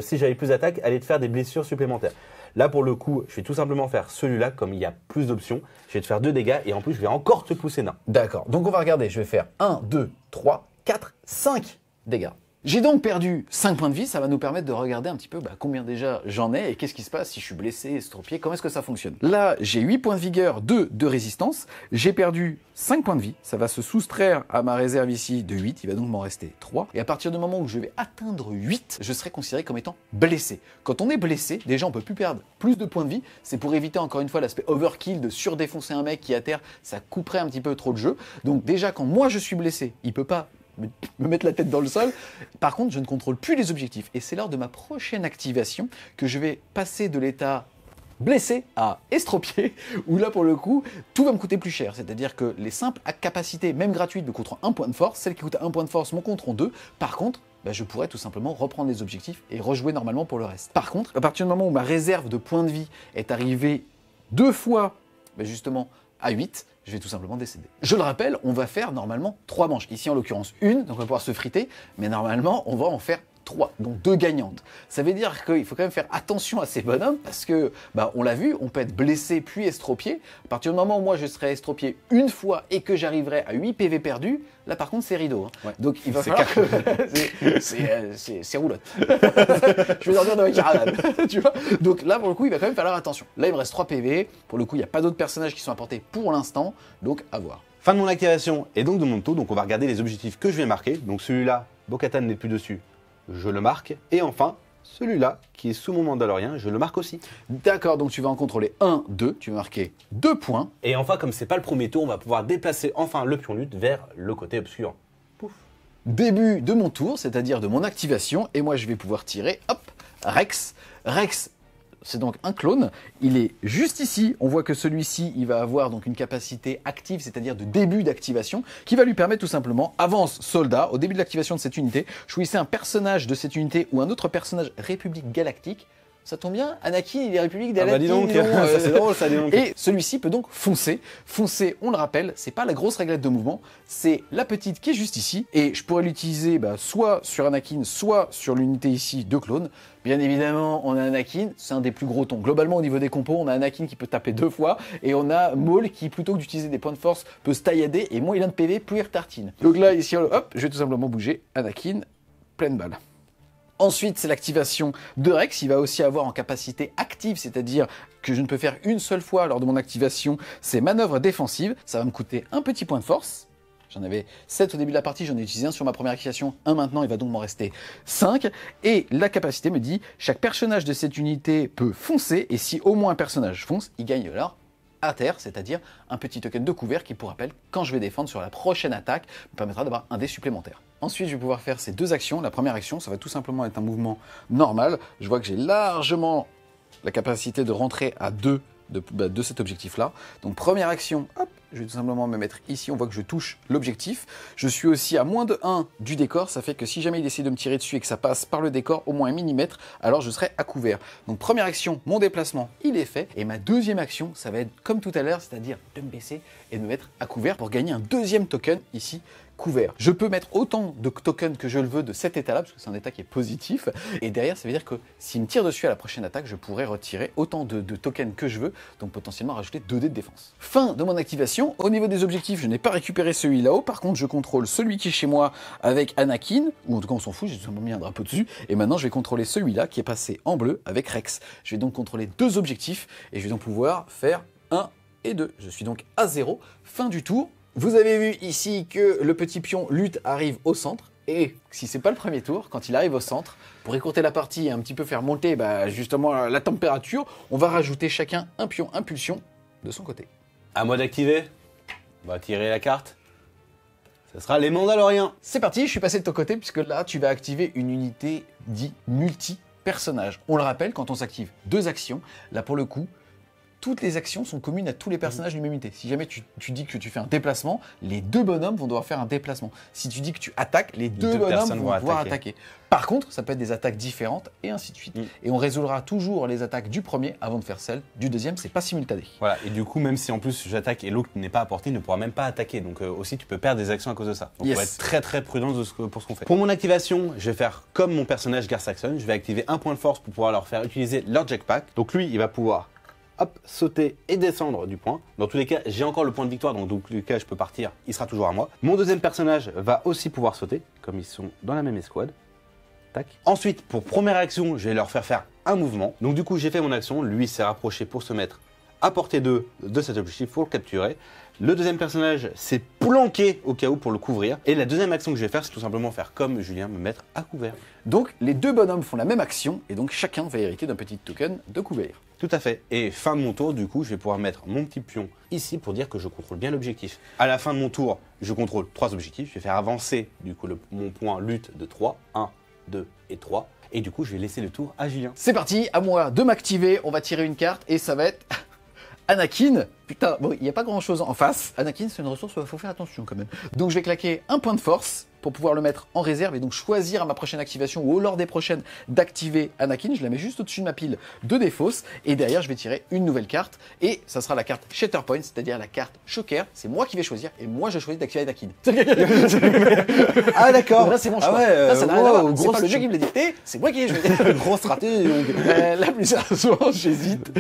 si j'avais plus d'attaque, aller te faire des blessures supplémentaires. Là, pour le coup, je vais tout simplement faire celui-là, comme il y a plus d'options. Je vais te faire 2 dégâts, et en plus, je vais encore te pousser d'un. D'accord. Donc, on va regarder. Je vais faire 1, 2, 3, 4, 5 dégâts. J'ai donc perdu 5 points de vie, ça va nous permettre de regarder un petit peu combien déjà j'en ai et qu'est-ce qui se passe si je suis blessé, estropié, comment est-ce que ça fonctionne. Là, j'ai 8 points de vigueur, 2 de résistance, j'ai perdu 5 points de vie, ça va se soustraire à ma réserve ici de 8, il va donc m'en rester 3. Et à partir du moment où je vais atteindre 8, je serai considéré comme étant blessé. Quand on est blessé, déjà on peut plus perdre plus de points de vie, c'est pour éviter encore une fois l'aspect overkill de surdéfoncer un mec qui est à terre, ça couperait un petit peu trop de jeu. Donc déjà quand moi je suis blessé, il peut pas me mettre la tête dans le sol. Par contre, je ne contrôle plus les objectifs. Et c'est lors de ma prochaine activation que je vais passer de l'état blessé à estropié, où là, pour le coup, tout va me coûter plus cher. C'est-à-dire que les simples capacités, même gratuites, me coûteront 1 point de force. Celles qui coûtent 1 point de force m'en coûteront 2. Par contre, je pourrais tout simplement reprendre les objectifs et rejouer normalement pour le reste. Par contre, à partir du moment où ma réserve de points de vie est arrivée 2 fois, justement, à 8, je vais tout simplement décéder. Je le rappelle, on va faire normalement 3 manches. Ici, en l'occurrence, 1, donc on va pouvoir se friter, mais normalement, on va en faire 3, donc 2 gagnantes. Ça veut dire qu'il faut quand même faire attention à ces bonhommes, parce que, on l'a vu, on peut être blessé puis estropié. À partir du moment où moi, je serai estropié une fois et que j'arriverai à 8 PV perdus, là, par contre, c'est rideau. Hein. Ouais. Donc, il va falloir que... c'est roulotte. Je vais dormir dans ma caravane, tu vois. Donc là, pour le coup, il va quand même falloir attention. Là, il me reste 3 PV. Pour le coup, il n'y a pas d'autres personnages qui sont apportés pour l'instant, donc à voir. Fin de mon activation et donc de mon tour. Donc on va regarder les objectifs que je vais marquer. Donc celui-là, Bo-Katan n'est plus dessus, je le marque. Et enfin, celui-là, qui est sous mon Mandalorien, je le marque aussi. D'accord, donc tu vas en contrôler 1, 2, tu vas marquer 2 points. Et enfin, comme c'est pas le premier tour, on va pouvoir déplacer enfin le pion lutte vers le côté obscur. Pouf. Début de mon tour, c'est-à-dire de mon activation, et moi je vais pouvoir tirer, hop, Rex. Rex, c'est donc un clone, il est juste ici, on voit que celui-ci, il va avoir donc une capacité active, c'est-à-dire de début d'activation, qui va lui permettre tout simplement, avance soldat, au début de l'activation de cette unité, choisissez un personnage de cette unité ou un autre personnage République Galactique. Ça tombe bien, Anakin, il est République Galactique. Ah bah dis donc, ça c'est drôle ça, dis donc. Et celui-ci peut donc foncer. Foncer, on le rappelle, c'est pas la grosse réglette de mouvement, c'est la petite qui est juste ici. Et je pourrais l'utiliser soit sur Anakin, soit sur l'unité ici de clone. Bien évidemment, on a Anakin, c'est un des plus gros tons. Globalement, au niveau des compos, on a Anakin qui peut taper 2 fois, et on a Maul qui, plutôt que d'utiliser des points de force, peut se taillader, et moins il a de PV, plus il retartine. Donc là, ici, hop, je vais tout simplement bouger Anakin, pleine balle. Ensuite, c'est l'activation de Rex. Il va aussi avoir en capacité active, c'est-à-dire que je ne peux faire une seule fois lors de mon activation, c'est manœuvre défensive. Ça va me coûter un petit point de force. J'en avais 7 au début de la partie, j'en ai utilisé un sur ma première activation, un maintenant, il va donc m'en rester 5. Et la capacité me dit, chaque personnage de cette unité peut foncer, et si au moins un personnage fonce, il gagne alors à terre, c'est-à-dire un petit token de couvert qui, pour rappel, quand je vais défendre sur la prochaine attaque, me permettra d'avoir un dé supplémentaire. Ensuite, je vais pouvoir faire ces 2 actions. La première action, ça va tout simplement être un mouvement normal. Je vois que j'ai largement la capacité de rentrer à 2 de cet objectif-là. Donc, première action, hop, Je vais tout simplement me mettre ici, on voit que je touche l'objectif. Je suis aussi à moins de 1 du décor, ça fait que si jamais il essaie de me tirer dessus et que ça passe par le décor au moins 1 mm, alors je serai à couvert. Donc première action, mon déplacement, il est fait. Et ma deuxième action, ça va être comme tout à l'heure, c'est-à-dire de me baisser et de me mettre à couvert pour gagner un deuxième token ici, couvert. Je peux mettre autant de tokens que je le veux de cet état-là, parce que c'est un état qui est positif. Et derrière, ça veut dire que s'il me tire dessus à la prochaine attaque, je pourrais retirer autant de tokens que je veux, donc potentiellement rajouter 2 dés de défense. Fin de mon activation. Au niveau des objectifs, je n'ai pas récupéré celui là-haut. Par contre, je contrôle celui qui est chez moi avec Anakin, ou en tout cas on s'en fout, j'ai tout simplement mis un drapeau dessus. Et maintenant, je vais contrôler celui-là qui est passé en bleu avec Rex. Je vais donc contrôler 2 objectifs et je vais donc pouvoir faire 1 et 2. Je suis donc à 0. Fin du tour. Vous avez vu ici que le petit pion lutte arrive au centre. Et si c'est pas le premier tour, quand il arrive au centre, pour écourter la partie et un petit peu faire monter justement la température, on va rajouter chacun un pion impulsion de son côté. À moi d'activer. On va tirer la carte. Ce sera les Mandaloriens. C'est parti, je suis passé de ton côté puisque là tu vas activer une unité dit multi-personnage. On le rappelle, quand on s'active 2 actions, là pour le coup, toutes les actions sont communes à tous les personnages d'une même unité. Si jamais tu dis que tu fais un déplacement, les 2 bonhommes vont devoir faire un déplacement. Si tu dis que tu attaques, les 2 bonhommes vont pouvoir attaquer. Par contre, ça peut être des attaques différentes et ainsi de suite. Et on résoudra toujours les attaques du premier avant de faire celle du deuxième, c'est pas simultané. Voilà, et du coup, même si en plus j'attaque et l'autre n'est pas à portée, il ne pourra même pas attaquer. Donc aussi, tu peux perdre des actions à cause de ça. Donc il faut être très très prudent pour ce qu'on fait. Pour mon activation, je vais faire comme mon personnage Gar Saxon. Je vais activer un point de force pour pouvoir leur faire utiliser leur jetpack. Donc lui, il va pouvoir hop, sauter et descendre du point. Dans tous les cas, j'ai encore le point de victoire, donc dans tous les cas, je peux partir, il sera toujours à moi. Mon deuxième personnage va aussi pouvoir sauter, comme ils sont dans la même escouade. Tac. Ensuite, pour première action, je vais leur faire un mouvement. Donc du coup, j'ai fait mon action, lui s'est rapproché pour se mettre à portée de cet objectif pour le capturer. Le deuxième personnage s'est planqué au cas où pour le couvrir. Et la deuxième action que je vais faire, c'est tout simplement faire comme Julien, me mettre à couvert. Donc les 2 bonhommes font la même action et donc chacun va hériter d'un petit token de couvert. Tout à fait. Et fin de mon tour, du coup, je vais pouvoir mettre mon petit pion ici pour dire que je contrôle bien l'objectif. À la fin de mon tour, je contrôle 3 objectifs. Je vais faire avancer du coup mon point lutte de 3. 1, 2 et 3. Et du coup, je vais laisser le tour à Julien. C'est parti, à moi de m'activer. On va tirer une carte et ça va être Anakin. Putain, bon, il n'y a pas grand chose en face. Anakin, c'est une ressource où il faut faire attention quand même. Donc je vais claquer un point de force pour pouvoir le mettre en réserve et donc choisir à ma prochaine activation ou lors des prochaines d'activer Anakin. Je la mets juste au-dessus de ma pile de défausse et derrière je vais tirer une nouvelle carte et ça sera la carte Shatterpoint, c'est-à-dire la carte Choker. C'est moi qui vais choisir et moi je choisis d'activer Anakin. Ah d'accord. Là c'est mon choix. Ah ouais, là ça n'a rien à voir. C'est gros pas le jeu qui me l'a dicté, c'est moi qui ai joué. Grosse stratégie. Là plusieurs souvent j'hésite.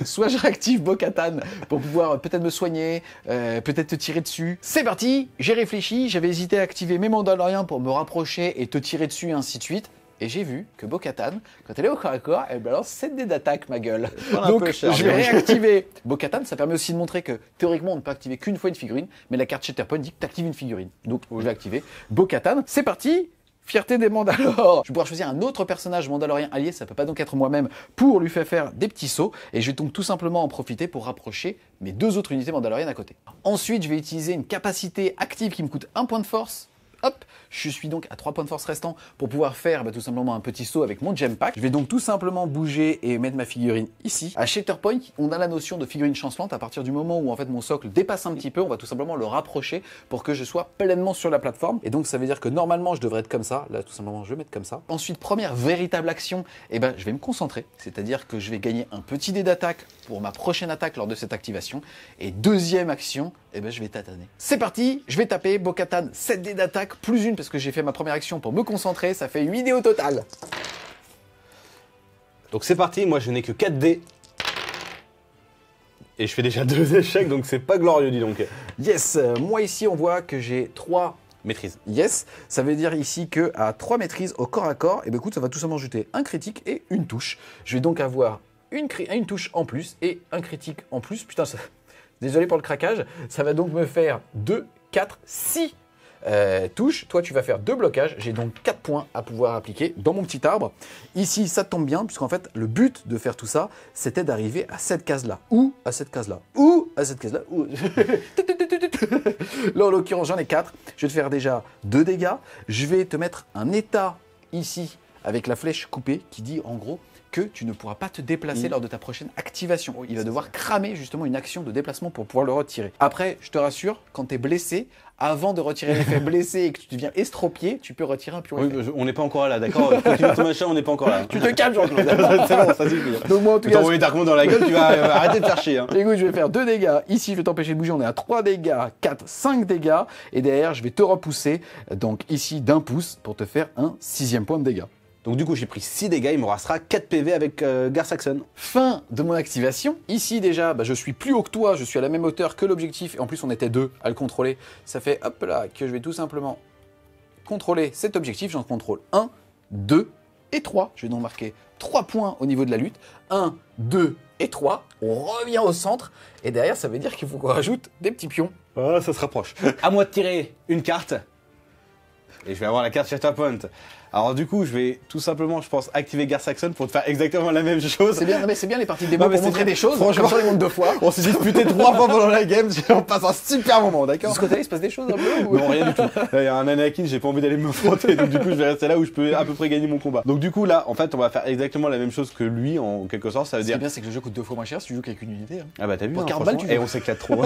Soit je réactive Bo-Katan pour pouvoir peut-être me soigner, peut-être te tirer dessus. C'est parti, j'ai réfléchi, j'avais hésité à activer mes Mandaloriens pour me rapprocher et te tirer dessus et ainsi de suite. Et j'ai vu que Bo-Katan, quand elle est au corps à corps, elle balance 7 dés d'attaque, ma gueule. Donc je vais réactiver Bo-Katan. Ça permet aussi de montrer que théoriquement on ne peut activer qu'une fois une figurine, mais la carte Shatterpoint dit que tu actives une figurine. Donc je vais activer Bo-Katan. C'est parti. Fierté des Mandalores. Je vais pouvoir choisir un autre personnage mandalorien allié, ça peut pas donc être moi-même, pour lui faire des petits sauts. Et je vais donc tout simplement en profiter pour rapprocher mes 2 autres unités mandaloriennes à côté. Ensuite, je vais utiliser une capacité active qui me coûte 1 point de force. Hop, je suis donc à 3 points de force restants pour pouvoir faire tout simplement un petit saut avec mon gem pack. Je vais donc tout simplement bouger et mettre ma figurine ici. À Shatterpoint, on a la notion de figurine chancelante. À partir du moment où en fait mon socle dépasse un petit peu, on va tout simplement le rapprocher pour que je sois pleinement sur la plateforme. Et donc ça veut dire que normalement je devrais être comme ça. Là tout simplement je vais mettre comme ça. Ensuite, première véritable action, je vais me concentrer. C'est-à-dire que je vais gagner un petit dé d'attaque pour ma prochaine attaque lors de cette activation. Et deuxième action, je vais tâtonner. C'est parti, je vais taper Bo-Katan 7 dés d'attaque plus une parce que j'ai fait ma première action pour me concentrer, ça fait 8 dés au total. Donc c'est parti, moi je n'ai que 4 dés. Et je fais déjà 2 échecs, donc c'est pas glorieux, dis donc. Yes, moi ici on voit que j'ai 3 maîtrises. Yes, ça veut dire ici que à 3 maîtrises au corps à corps, écoute, ça va tout simplement jeter un critique et une touche. Je vais donc avoir une touche en plus et un critique en plus. Putain, désolé pour le craquage, ça va donc me faire 2, 4, 6 touches. Toi, tu vas faire 2 blocages. J'ai donc 4 points à pouvoir appliquer dans mon petit arbre. Ici, ça tombe bien, puisqu'en fait, le but de faire tout ça, c'était d'arriver à cette case-là, ou à cette case-là, ou à cette case-là, ou... Là, en l'occurrence, j'en ai 4. Je vais te faire déjà 2 dégâts. Je vais te mettre un état ici, avec la flèche coupée, qui dit, en gros, que tu ne pourras pas te déplacer lors de ta prochaine activation. Il va devoir cramer justement une action de déplacement pour pouvoir le retirer. Après, je te rassure, quand tu es blessé, avant de retirer l'effet blessé et que tu deviens estropié, tu peux retirer un pion Oui, effet. on n'est pas encore là, d'accord. Continue ton machin, on n'est pas encore là. Tu te calmes, Jean-Claude. C'est bon, ça suffit. Donc moi, en tout Tu t'as cas, envoyé Darkmoon dans la gueule, tu vas arrêter de faire chier. Hein. écoute, je vais faire 2 dégâts. Ici, je vais t'empêcher de bouger. On est à 3 dégâts, 4, 5 dégâts. Et derrière, je vais te repousser, donc ici, d'1 pouce pour te faire un 6e point de dégâts. Donc du coup, j'ai pris 6 dégâts, il me restera 4 PV avec Garsaxon. Fin de mon activation. Ici, déjà, je suis plus haut que toi. Je suis à la même hauteur que l'objectif. Et en plus, on était 2 à le contrôler. Ça fait, hop là, que je vais tout simplement contrôler cet objectif. J'en contrôle 1, 2 et 3. Je vais donc marquer 3 points au niveau de la lutte. 1, 2 et 3. On revient au centre. Et derrière, ça veut dire qu'il faut qu'on rajoute des petits pions. Ah, ça se rapproche. À moi de tirer une carte. Et je vais avoir la carte Shatterpoint. Alors du coup, je vais tout simplement, je pense, activer Garsaxon pour te faire exactement la même chose. C'est bien, non, mais c'est bien les parties de démo Non, mais pour c'est montrer bien. des choses. Franchement, Comme ça, on les montre 2 fois. On s'est disputé 3 fois pendant la game, on passe un super moment, De d'accord? ce côté-là, il se passe des choses un peu ou... Non, rien du tout. Là, il y a un Anakin, j'ai pas envie d'aller me frotter, donc du coup, je vais rester là où je peux à peu près gagner mon combat. Donc du coup, là, en fait, on va faire exactement la même chose que lui, en quelque sorte, ça veut Ce qui est dire... bien, c'est que le jeu coûte 2 fois moins cher si tu joues qu'avec une unité. Hein. Ah bah t'as vu, Pour hein, 40 balles, franchement, tu et joues. on s'éclate trop.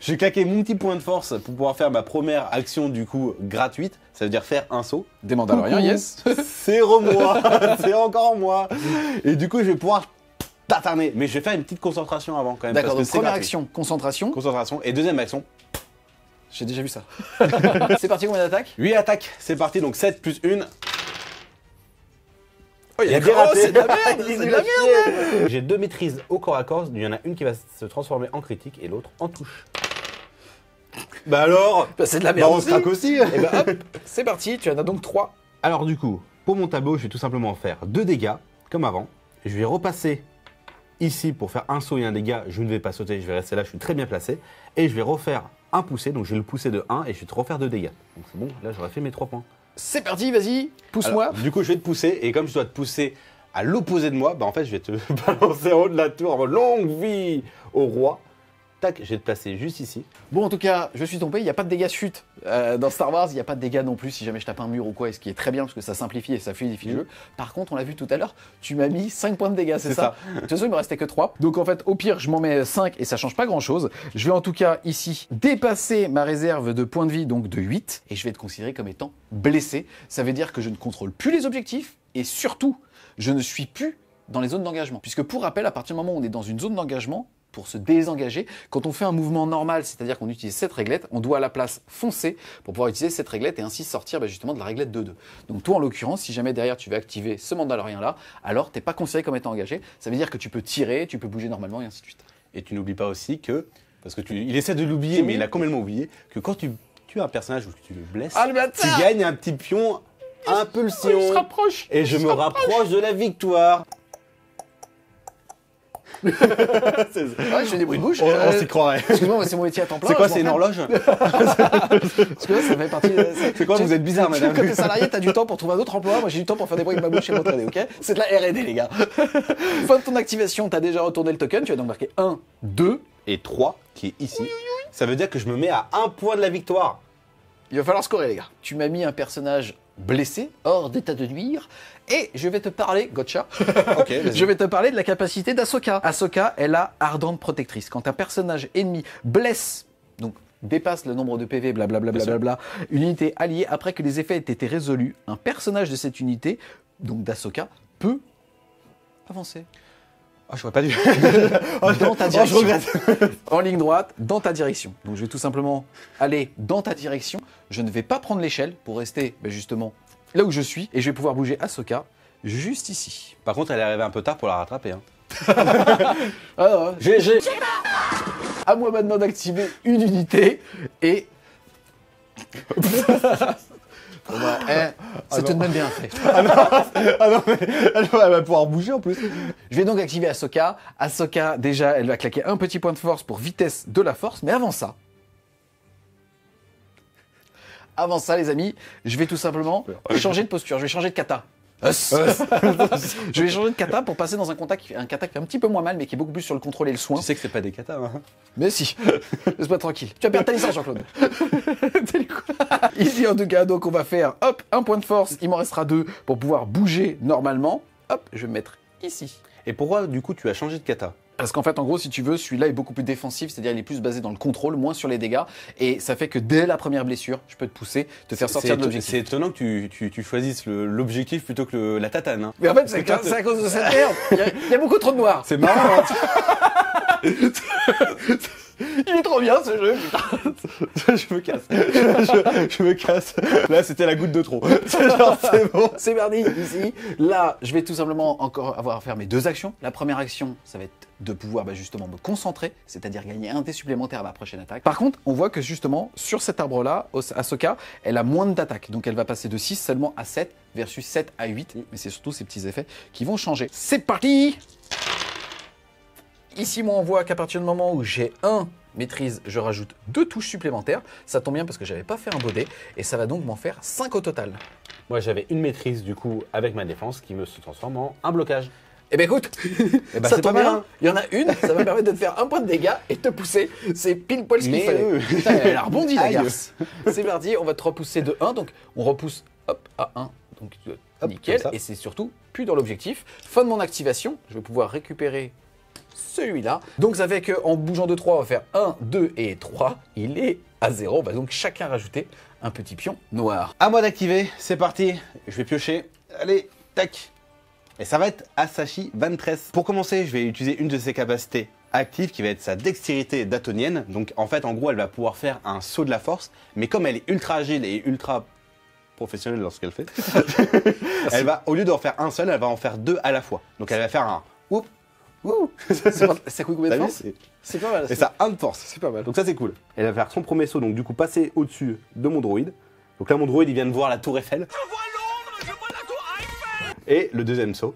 J'ai claqué mon petit point de force pour pouvoir faire ma première action, du coup, gratuite, ça veut dire faire un saut. Des Mandaloriens, Coucou. yes. C'est moi, c'est encore moi. Et du coup, je vais pouvoir tatarner. Mais je vais faire une petite concentration avant quand même. D'accord, parce que donc c'est première gratuit. action, concentration. Concentration. Et deuxième action, J'ai déjà vu ça. C'est parti, combien d'attaques? 8 attaques. C'est parti, donc 7 plus 1. Oh, Il a bien raté. c'est de la merde, Il c'est de nous la a merde. chié. J'ai 2 maîtrises au corps à corps. Il y en a une qui va se transformer en critique et l'autre en touche. Bah alors Bah, c'est de la Bah merde on aussi. se craque aussi. Et bah hop, c'est parti, tu en as donc 3. Alors du coup, pour mon tableau, je vais tout simplement faire 2 dégâts, comme avant. Je vais repasser ici pour faire un saut et un dégât. Je ne vais pas sauter, je vais rester là, je suis très bien placé. Et je vais refaire un poussé, donc je vais le pousser de 1 et je vais te refaire 2 dégâts. Donc c'est bon, là j'aurais fait mes 3 points. C'est parti, vas-y, pousse-moi. Alors, du coup, je vais te pousser, et comme je dois te pousser à l'opposé de moi, bah en fait, je vais te balancer en haut de la tour en mode longue vie au roi. Tac, je vais te placer juste ici. Bon, en tout cas, je suis tombé, il n'y a pas de dégâts chute. Dans Star Wars, il n'y a pas de dégâts non plus si jamais je tape un mur ou quoi, et ce qui est très bien parce que ça simplifie et ça fluidifie le jeu. Par contre, on l'a vu tout à l'heure, tu m'as mis 5 points de dégâts, c'est ça? De toute façon, il me restait que 3. Donc en fait, au pire, je m'en mets 5 et ça change pas grand-chose. Je vais en tout cas ici dépasser ma réserve de points de vie, donc de 8, et je vais être considéré comme étant blessé. Ça veut dire que je ne contrôle plus les objectifs et surtout, je ne suis plus dans les zones d'engagement. Puisque pour rappel, à partir du moment où on est dans une zone d'engagement, pour se désengager, quand on fait un mouvement normal, c'est-à-dire qu'on utilise cette réglette, on doit à la place foncer pour pouvoir utiliser cette réglette et ainsi sortir justement de la réglette 2-2. Donc toi en l'occurrence, si jamais derrière tu veux activer ce Mandalorien là, alors t'es pas considéré comme étant engagé, ça veut dire que tu peux tirer, tu peux bouger normalement et ainsi de suite. Et tu n'oublies pas aussi que, parce que il essaie de l'oublier, mais il a complètement oublié, que quand tu tues un personnage ou que tu le blesses, Ah, le tu bâtard gagnes un petit pion impulsion. Il se rapproche. Et je me rapproche de la victoire. Ouais, je fais des bruits de bouche. On s'y croirait. Excuse-moi, c'est mon métier à temps plein. C'est quoi, je c'est une m'entraîne. horloge? Parce que là, ça fait partie. C'est quoi, vous êtes bizarre, madame. Quand t'es salarié, t'as du temps pour trouver un autre emploi. Moi, j'ai du temps pour faire des bruits avec ma bouche et m'entraîner, ok? C'est de la R&D, les gars. Fin de ton activation, t'as déjà retourné le token. Tu vas donc marquer 1, 2. Et 3, qui est ici. Ça veut dire que je me mets à 1 point de la victoire. Il va falloir scorer, les gars. Tu m'as mis un personnage blessé, hors d'état de nuire, et je vais te parler, gotcha, Ok, vas-y. je vais te parler de la capacité d'Ahsoka. Ahsoka est la ardente protectrice. Quand un personnage ennemi blesse, donc dépasse le nombre de PV, blablabla, une unité alliée, après que les effets aient été résolus, un personnage de cette unité, donc d'Ahsoka, peut avancer. Ah, je vois pas du Dans ta je direction. regrette. En ligne droite, dans ta direction. Donc je vais tout simplement aller dans ta direction. Je ne vais pas prendre l'échelle pour rester justement là où je suis. Et je vais pouvoir bouger Ahsoka juste ici. Par contre, elle est arrivée un peu tard pour la rattraper. Hein. Ah, ouais. GG. À moi maintenant d'activer une unité et... Bon bah, ça te donne bien fait. Ah non, mais elle va pouvoir bouger en plus. Je vais donc activer Ahsoka. Ahsoka, déjà, elle va claquer un petit point de force pour vitesse de la force. Mais avant ça, les amis, je vais tout simplement changer de posture. Je vais changer de kata. Je vais changer de kata pour passer dans un kata qui fait un petit peu moins mal, mais qui est beaucoup plus sur le contrôle et le soin. Tu sais que c'est pas des katas. Hein. Mais si, laisse-moi tranquille. Tu vas perdre ta licence, Jean-Claude. T'as dit quoi? Ici, en tout cas, donc on va faire, hop, un point de force. Il m'en restera 2 pour pouvoir bouger normalement. Hop, je vais me mettre ici. Et pourquoi du coup tu as changé de kata? Parce qu'en fait, en gros, si tu veux, celui-là est beaucoup plus défensif, c'est-à-dire il est plus basé dans le contrôle, moins sur les dégâts, et ça fait que dès la première blessure, je peux te pousser, te faire sortir de l'objectif. C'est étonnant que tu choisisses l'objectif plutôt que la tatane. Hein. Mais en fait, c'est à cause de cette merde. Il y a beaucoup trop de noir. C'est marrant. Il est trop bien ce jeu, putain. Je me casse. Je me casse. Là, c'était la goutte de trop. C'est bon. C'est parti, ici. Là, je vais tout simplement encore avoir à faire mes 2 actions. La première action, ça va être de pouvoir justement me concentrer, c'est-à-dire gagner 1 dé supplémentaire à ma prochaine attaque. Par contre, on voit que justement, sur cet arbre-là, Ahsoka, elle a moins d'attaque. Donc elle va passer de 6 seulement à 7 versus 7 à 8. Mais c'est surtout ces petits effets qui vont changer. C'est parti! Ici, moi, on voit qu'à partir du moment où j'ai 1 maîtrise, je rajoute 2 touches supplémentaires. Ça tombe bien parce que j'avais pas fait un beau dé. Et ça va donc m'en faire 5 au total. Moi, j'avais une maîtrise du coup avec ma défense qui me se transforme en un blocage. Eh ben écoute, ben, ça c'est tombe pas mal, bien. hein. Il y en a une, ça va me permettre de te faire 1 point de dégâts et de te pousser. C'est pile poil ce qu'il fallait. Putain, elle a rebondi la Aïe. garce. C'est parti, on va te repousser de 1. Donc on repousse hop, à 1. Donc Hop, nickel. comme ça. Et c'est surtout plus dans l'objectif. Fin de mon activation, je vais pouvoir récupérer celui-là. Donc ça fait qu'en bougeant de 3, on va faire 1, 2 et 3. Il est à 0. On va donc chacun rajouter un petit pion noir. À moi d'activer, c'est parti. Je vais piocher. Allez, tac. Et ça va être Asashi Ventress. Pour commencer, je vais utiliser une de ses capacités actives qui va être sa dextérité datonienne. Donc en fait, en gros, elle va pouvoir faire un saut de la force. Mais comme elle est ultra agile et ultra professionnelle dans ce qu'elle fait, elle va, au lieu d'en faire un seul, elle va en faire 2 à la fois. Donc elle va faire un oup. Ouh. Ça coûte combien de T'as vu, force? C'est pas mal. Et ça a 1 de force. C'est pas mal. Donc ça c'est cool. Elle va faire son premier saut, donc du coup passer au-dessus de mon droïde. Donc là mon droïde il vient de voir la tour Eiffel. Je vois Londres, je vois la tour Eiffel. Et le deuxième saut,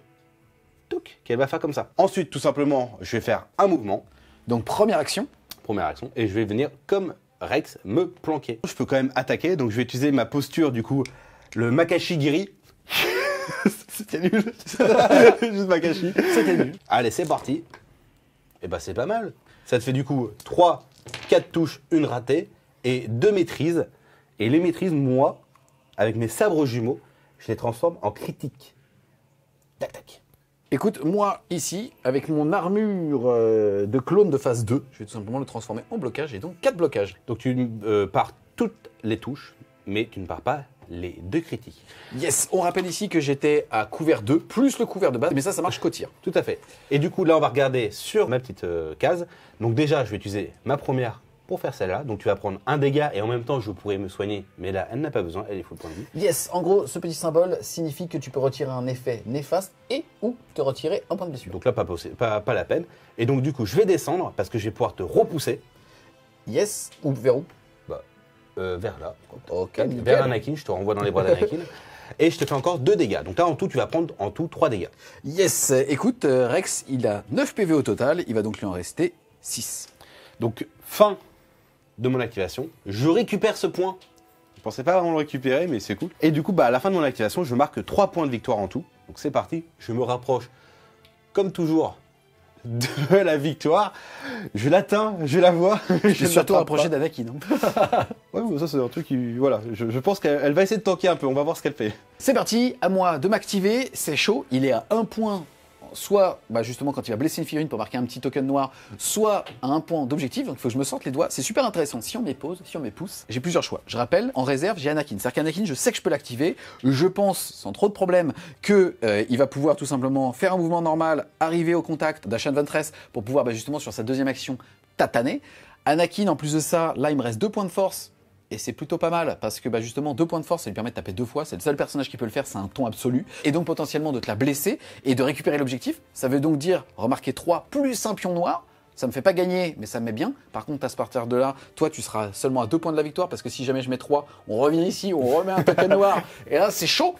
touc, qu'elle va faire comme ça. Ensuite tout simplement je vais faire un mouvement, Donc première action. première action, et je vais venir comme Rex me planquer. Je peux quand même attaquer, donc je vais utiliser ma posture du coup, le Makashi Giri. C'était nul. Juste Makashi. C'était nul. Allez, c'est parti. Et bah c'est pas mal. Ça te fait du coup 3, 4 touches, une ratée et 2 maîtrises. Et les maîtrises, moi, avec mes sabres jumeaux, je les transforme en critiques. Tac tac. Écoute, moi, ici, avec mon armure de clone de phase 2, je vais tout simplement le transformer en blocage et donc 4 blocages. Donc tu pars toutes les touches, mais tu ne pars pas les 2 critiques. Yes, on rappelle ici que j'étais à couvert 2, plus le couvert de base, mais ça marche qu'au tir. Tout à fait. Et du coup, là, on va regarder sur ma petite case. Donc déjà, je vais utiliser ma première pour faire celle-là. Donc tu vas prendre un dégât et en même temps, je pourrais me soigner. Mais là, elle n'a pas besoin, elle est full point de vie. Yes, en gros, ce petit symbole signifie que tu peux retirer un effet néfaste et ou te retirer un point de blessure. Donc là, pas la peine. Et donc du coup, je vais descendre parce que je vais pouvoir te repousser Yes, ou vers où? vers là. Ok, nickel. Vers Anakin, je te renvoie dans les bras d'Anakin. Et je te fais encore 2 dégâts. Donc là, en tout, tu vas prendre en tout 3 dégâts. Yes, écoute, Rex, il a 9 PV au total, il va donc lui en rester 6. Donc, fin de mon activation. Je récupère ce point. Je pensais pas vraiment le récupérer, mais c'est cool. Et du coup, à la fin de mon activation, je marque 3 points de victoire en tout. Donc c'est parti. Je me rapproche, comme toujours, de la victoire. Je l'atteins, je la vois. Je suis surtout rapproché d'Anakin. Ouais, mais ça c'est un truc qui... Voilà, je pense qu'elle va essayer de tanker un peu. On va voir ce qu'elle fait. C'est parti, à moi de m'activer, c'est chaud, il est à 1 point, soit justement quand il va blesser une figurine pour marquer un petit token noir, soit à 1 point d'objectif, donc il faut que je me sorte les doigts, c'est super intéressant. Si on met pause, si on met pouce, j'ai plusieurs choix. Je rappelle, en réserve, j'ai Anakin, c'est-à-dire qu'Anakin, je sais que je peux l'activer, je pense, sans trop de problème, que il va pouvoir tout simplement faire un mouvement normal, arriver au contact d'Ashan Ventress pour pouvoir justement sur sa deuxième action tataner. Anakin, en plus de ça, là il me reste 2 points de force, et c'est plutôt pas mal parce que justement 2 points de force ça lui permet de taper 2 fois, c'est le seul personnage qui peut le faire, c'est un ton absolu et donc potentiellement de te la blesser et de récupérer l'objectif. Ça veut donc dire remarquer 3 plus un pion noir, ça me fait pas gagner mais ça me met bien. Par contre à ce partir de là, toi tu seras seulement à 2 points de la victoire parce que si jamais je mets 3, on revient ici, on remet un token noir et là c'est chaud.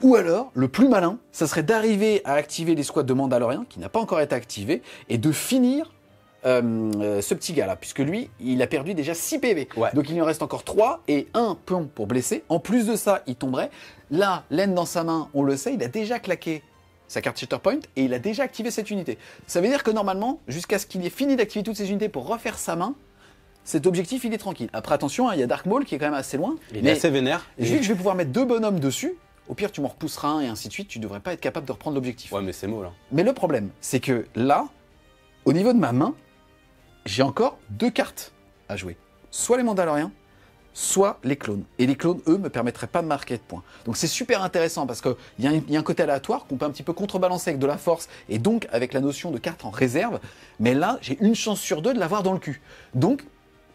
Ou alors, le plus malin, ça serait d'arriver à activer les squads de Mandalorian qui n'a pas encore été activé et de finir ce petit gars là, puisque lui il a perdu déjà 6 PV, Ouais. donc il lui en reste encore 3 et 1 pion pour blesser. En plus de ça il tomberait, là l'aine dans sa main, on le sait, il a déjà claqué sa carte Shatterpoint et il a déjà activé cette unité. Ça veut dire que normalement, jusqu'à ce qu'il ait fini d'activer toutes ces unités pour refaire sa main, cet objectif il est tranquille. Après attention, il y a Dark Maul qui est quand même assez loin, Il est mais assez vénère. vu que je vais pouvoir mettre 2 bonhommes dessus, Au pire, tu m'en repousseras un et ainsi de suite, tu devrais pas être capable de reprendre l'objectif. Ouais, mais c'est molle. Hein. Mais le problème, c'est que là, au niveau de ma main, j'ai encore 2 cartes à jouer. Soit les Mandaloriens, soit les clones. Et les clones, eux, me permettraient pas de marquer de points. Donc c'est super intéressant parce qu'il y a un côté aléatoire qu'on peut un petit peu contrebalancer avec de la force et donc avec la notion de carte en réserve. Mais là, j'ai une chance sur 2 de l'avoir dans le cul. Donc,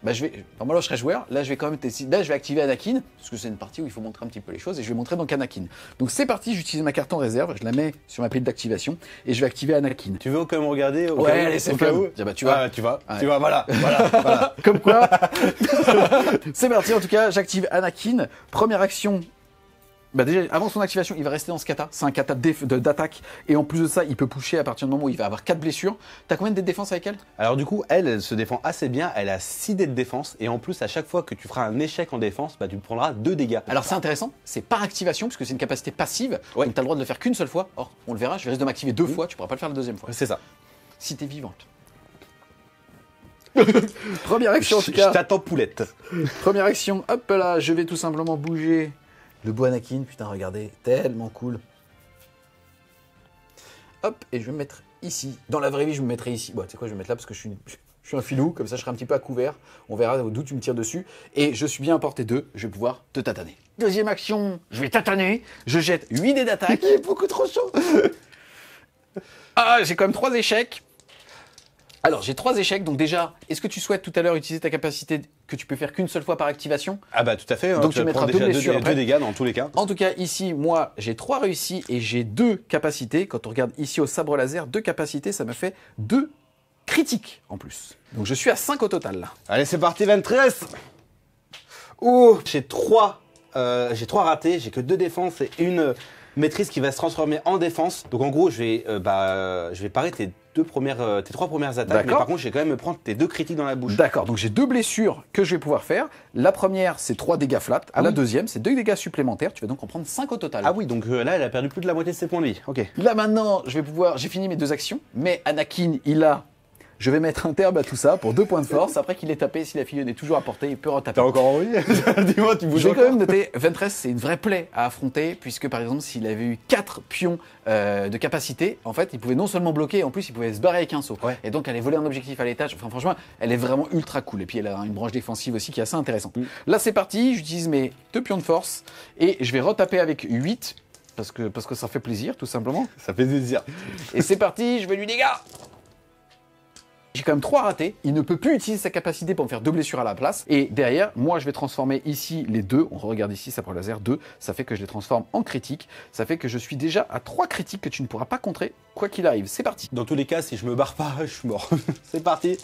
bah, normalement, je serai joueur. Là, je vais quand même là, je vais activer Anakin parce que c'est une partie où il faut montrer un petit peu les choses et je vais montrer donc Anakin. Donc c'est parti, j'utilise ma carte en réserve, je la mets sur ma pile d'activation et je vais activer Anakin. Tu veux quand même regarder Ouais, allez, c'est fun. Bah, tu vois. Ah, tu vois, Ouais. tu vois, voilà, voilà. Comme quoi. C'est parti, en tout cas, j'active Anakin. Première action. Bah déjà, avant son activation, il va rester dans ce kata. C'est un kata d'attaque. Et en plus de ça, il peut pusher à partir du moment où il va avoir 4 blessures. T'as combien de dés de défense avec elle? Alors du coup, elle se défend assez bien, elle a 6 dés de défense, et en plus, à chaque fois que tu feras un échec en défense, bah, tu prendras 2 dégâts. Alors c'est intéressant, c'est par activation, puisque c'est une capacité passive. Ouais. Donc t'as le droit de le faire qu'une seule fois. Or, on le verra, je risque de m'activer 2 fois, tu pourras pas le faire la deuxième fois. C'est ça. Si t'es vivante. Première action en tout Je cas. t'attends poulette. Première action, hop là, je vais tout simplement bouger le beau Anakin, putain regardez, tellement cool. Hop, et je vais me mettre ici. Dans la vraie vie, je me mettrai ici. Bon, tu sais quoi, je vais me mettre là parce que je suis un filou, comme ça je serai un petit peu à couvert. On verra d'où tu me tires dessus. Et je suis bien à portée 2, je vais pouvoir te tataner. Deuxième action, je vais tataner. Je jette 8 dés d'attaque. Il est beaucoup trop chaud. Ah, j'ai quand même 3 échecs. Alors, j'ai 3 échecs, donc déjà, est-ce que tu souhaites tout à l'heure utiliser ta capacité que tu peux faire qu'une seule fois par activation? Ah bah tout à fait, hein, Donc tu mettras prends 2 blessures deux après. dégâts dans tous les cas. En tout cas, ici, moi, j'ai 3 réussis et j'ai 2 capacités. Quand on regarde ici au sabre laser, 2 capacités, ça me fait 2 critiques en plus. Donc je suis à 5 au total, là. Allez, c'est parti, 23. Ouh, j'ai 3 ratés, j'ai que 2 défenses et une maîtrise qui va se transformer en défense. Donc en gros, je vais parer tes 3 premières attaques, mais D'accord. par contre, je vais quand même me prendre tes 2 critiques dans la bouche. D'accord, donc j'ai 2 blessures que je vais pouvoir faire. La première, c'est 3 dégâts flat. Ah La oui. deuxième, c'est 2 dégâts supplémentaires. Tu vas donc en prendre 5 au total. Ah oui, donc là, elle a perdu plus de la moitié de ses points de vie. Ok. Là maintenant, j'ai fini mes 2 actions, mais Anakin, je vais mettre un terme à tout ça pour 2 points de force. Après qu'il ait tapé, si la fille est toujours à portée, il peut retaper. T'as encore envie? Dis-moi, tu bouges J'ai quand encore. même noté, Ventress, c'est une vraie plaie à affronter, puisque par exemple, s'il avait eu 4 pions de capacité, en fait, il pouvait non seulement bloquer, en plus, il pouvait se barrer avec un saut. Ouais. Et donc, aller voler un objectif à l'étage, enfin, franchement, elle est vraiment ultra cool. Et puis, elle a une branche défensive aussi qui est assez intéressante. Là, c'est parti, j'utilise mes 2 pions de force, et je vais retaper avec 8, parce que ça fait plaisir, tout simplement. Ça fait plaisir. Et c'est parti, je vais lui dégâts. J'ai quand même 3 ratés. Il ne peut plus utiliser sa capacité pour me faire 2 blessures à la place. Et derrière, moi, je vais transformer ici les 2. On regarde ici, ça pour laser 2. Ça fait que je les transforme en critiques. Ça fait que je suis déjà à 3 critiques que tu ne pourras pas contrer, quoi qu'il arrive. C'est parti. Dans tous les cas, si je me barre pas, je suis mort. C'est parti.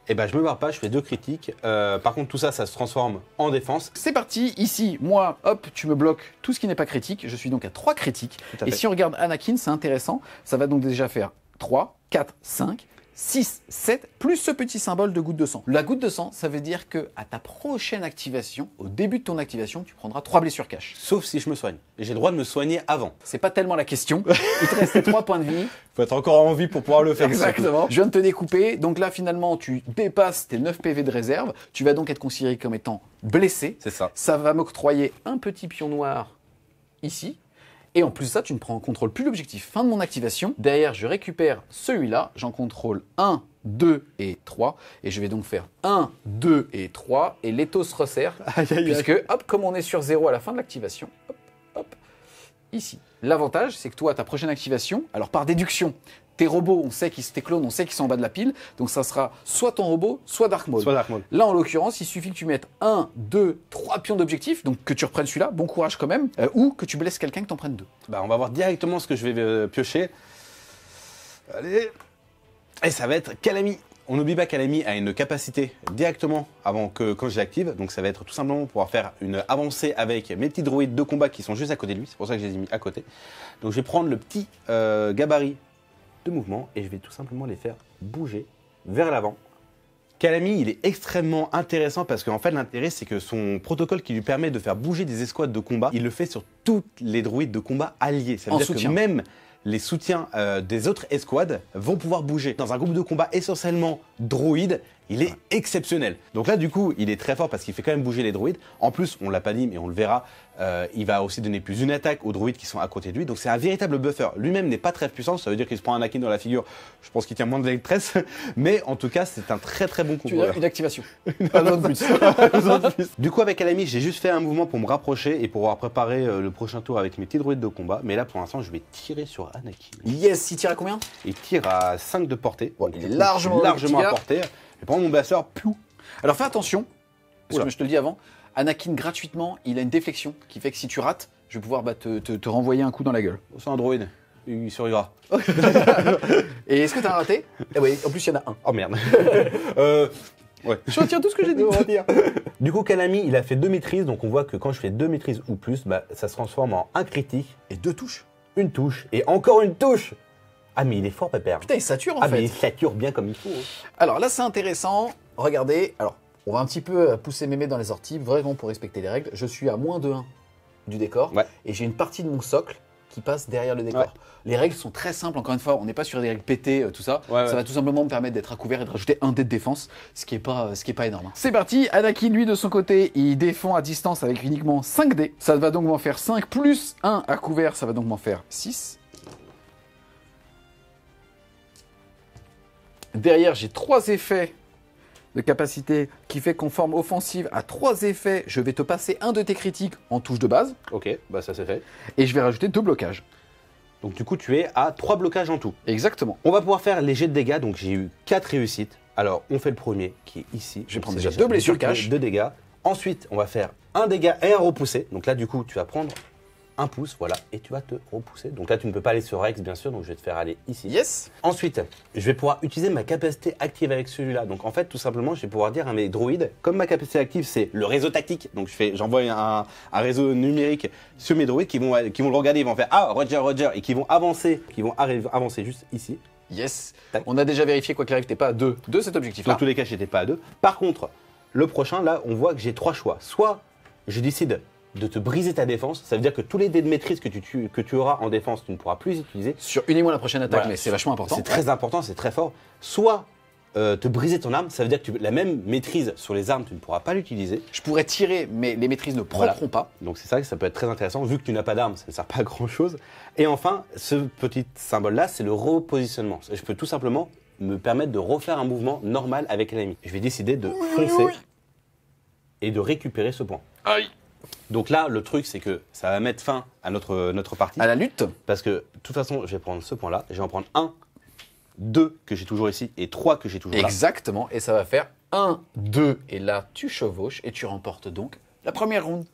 Eh ben, je me barre pas, je fais 2 critiques. Par contre, tout ça, ça se transforme en défense. C'est parti. Ici, moi, hop, tu me bloques tout ce qui n'est pas critique. Je suis donc à 3 critiques. Tout à Et fait. si on regarde Anakin, c'est intéressant. Ça va donc déjà faire 3, 4, 5. 6, 7, plus ce petit symbole de goutte de sang. La goutte de sang, ça veut dire que à ta prochaine activation, au début de ton activation, tu prendras 3 blessures cash. Sauf si je me soigne. Et j'ai le droit de me soigner avant. C'est pas tellement la question. Il te reste 3 points de vie. Faut être encore en vie pour pouvoir le faire. Exactement. Je viens de te découper. Donc là, finalement, tu dépasses tes 9 PV de réserve. Tu vas donc être considéré comme étant blessé. C'est ça. Ça va m'octroyer un petit pion noir ici. Et en plus de ça, tu ne contrôles plus l'objectif. Fin de mon activation. Derrière, je récupère celui-là. J'en contrôle 1, 2 et 3. Et je vais donc faire 1, 2 et 3. Et l'étau se resserre. Aïe, aïe, aïe. Puisque, hop, comme on est sur 0 à la fin de l'activation, hop, hop, ici. L'avantage, c'est que toi, à ta prochaine activation, alors par déduction, tes robots, tes clones, on sait qu'ils sont en bas de la pile. Donc ça sera soit ton robot, soit Dark Maul. Soit Dark Maul. Là, en l'occurrence, il suffit que tu mettes 1, 2, 3 pions d'objectif, donc que tu reprennes celui-là, bon courage quand même, ou que tu blesses quelqu'un que t'en prennes 2. Bah, on va voir directement ce que je vais piocher. Allez. Et ça va être Calami. On n'oublie pas qu'Alami a une capacité directement avant que quand je l'active. Donc ça va être tout simplement pouvoir faire une avancée avec mes petits droïdes de combat qui sont juste à côté de lui. C'est pour ça que je les ai mis à côté. Donc je vais prendre le petit gabarit de mouvement et je vais tout simplement les faire bouger vers l'avant. Calami, il est extrêmement intéressant parce qu'en fait, l'intérêt, c'est que son protocole qui lui permet de faire bouger des escouades de combat, il le fait sur toutes les droïdes de combat alliés. Ça veut En dire soutien. que même les soutiens des autres escouades vont pouvoir bouger. Dans un groupe de combat essentiellement droïde, il est exceptionnel. Donc là, du coup, il est très fort parce qu'il fait quand même bouger les droïdes. En plus, on l'a pas dit, mais on le verra, Il va aussi donner plus une attaque aux droïdes qui sont à côté de lui. Donc c'est un véritable buffer. Lui-même n'est pas très puissant. Ça veut dire qu'il se prend un Anakin dans la figure. Je pense qu'il tient moins de l'électresse. Mais en tout cas, c'est un très très bon Tu veux dire contrôleur. une activation. Pas besoin de plus. Du coup, avec Alami, j'ai juste fait un mouvement pour me rapprocher et pour pouvoir préparer le prochain tour avec mes petits droïdes de combat. Mais là, pour l'instant, je vais tirer sur Anakin. Yes, il tire à combien? Il tire à 5 de portée. Bon, Donc, il est du coup, largement je suis le petit à gars. portée. Je prends mon blaster. Piou. Alors fais attention, parce Oula. que je te le dis avant, Anakin gratuitement, il a une déflexion qui fait que si tu rates, je vais pouvoir te renvoyer un coup dans la gueule. C'est un droïde. Il survivra. Et est-ce que t'as raté? Eh oui, en plus il y en a un. Oh merde. Ouais. Je retire tout ce que j'ai dit. Du coup, Kalami, il a fait 2 maîtrises, donc on voit que quand je fais 2 maîtrises ou plus, bah, ça se transforme en un critique, Et 2 touches. une touche et encore une touche. Ah, mais il est fort, Pépère. Putain, il sature en Ah, mais fait. il sature bien comme il faut. Alors là, c'est intéressant. Regardez, alors on va un petit peu pousser Mémé dans les orties, vraiment pour respecter les règles. Je suis à moins de 1 du décor Ouais. et j'ai une partie de mon socle qui passe derrière le décor. Ouais. Les règles sont très simples, encore une fois, on n'est pas sur des règles pétées, tout ça. Ouais, Ça ouais. va tout simplement me permettre d'être à couvert et de rajouter un dé de défense, ce qui est pas énorme. C'est parti, Anakin, lui, de son côté, il défend à distance avec uniquement 5 dés. Ça va donc m'en faire 5 plus 1 à couvert, ça va donc m'en faire 6. Derrière, j'ai 3 effets de capacité qui fait qu'en forme offensive, à 3 effets, je vais te passer un de tes critiques en touche de base Ok, bah ça c'est fait. et je vais rajouter 2 blocages. Donc du coup, tu es à 3 blocages en tout. Exactement. On va pouvoir faire les jets de dégâts, donc j'ai eu 4 réussites. Alors, on fait le premier, qui est ici. Je vais Donc, prendre c'est déjà 2 blessures cash. 2 dégâts. Ensuite, on va faire un dégât et un repoussé. Donc là, du coup, tu vas prendre un pouce, voilà, et tu vas te repousser. Donc là, tu ne peux pas aller sur Rex, bien sûr, donc je vais te faire aller ici. Yes. Ensuite, je vais pouvoir utiliser ma capacité active avec celui-là. Donc en fait, tout simplement, je vais pouvoir dire à mes droïdes, comme ma capacité active, c'est le réseau tactique. Donc j'envoie un réseau numérique sur mes droïdes qui vont le regarder, ils vont faire « Ah, Roger, Roger !» et qui vont avancer juste ici. Yes. Tac. On a déjà vérifié, quoi qu'il arrive, t'es pas à 2 de cet objectif-là. Dans tous les cas, je n'étais pas à 2. Par contre, le prochain, là, on voit que j'ai 3 choix. Soit je décide de te briser ta défense, ça veut dire que tous les dés de maîtrise que tu auras en défense, tu ne pourras plus les utiliser. Sur uniquement la prochaine attaque, Voilà. mais c'est vachement important. C'est très important, c'est très fort. Soit te briser ton arme, ça veut dire que la même maîtrise sur les armes, tu ne pourras pas l'utiliser. Je pourrais tirer, mais les maîtrises ne Voilà. prendront pas. Donc c'est ça que ça peut être très intéressant. Vu que tu n'as pas d'arme, ça ne sert pas à grand chose. Et enfin, ce petit symbole-là, c'est le repositionnement. Je peux tout simplement me permettre de refaire un mouvement normal avec l'ennemi. Je vais décider de foncer et de récupérer ce point. Aïe. Donc là, le truc, c'est que ça va mettre fin à notre partie. À la lutte. Parce que, de toute façon, je vais prendre ce point-là. Je vais en prendre 1, 2 que j'ai toujours ici et 3 que j'ai toujours là. Exactement. Et ça va faire 1, 2. Et là, tu chevauches et tu remportes donc la première ronde.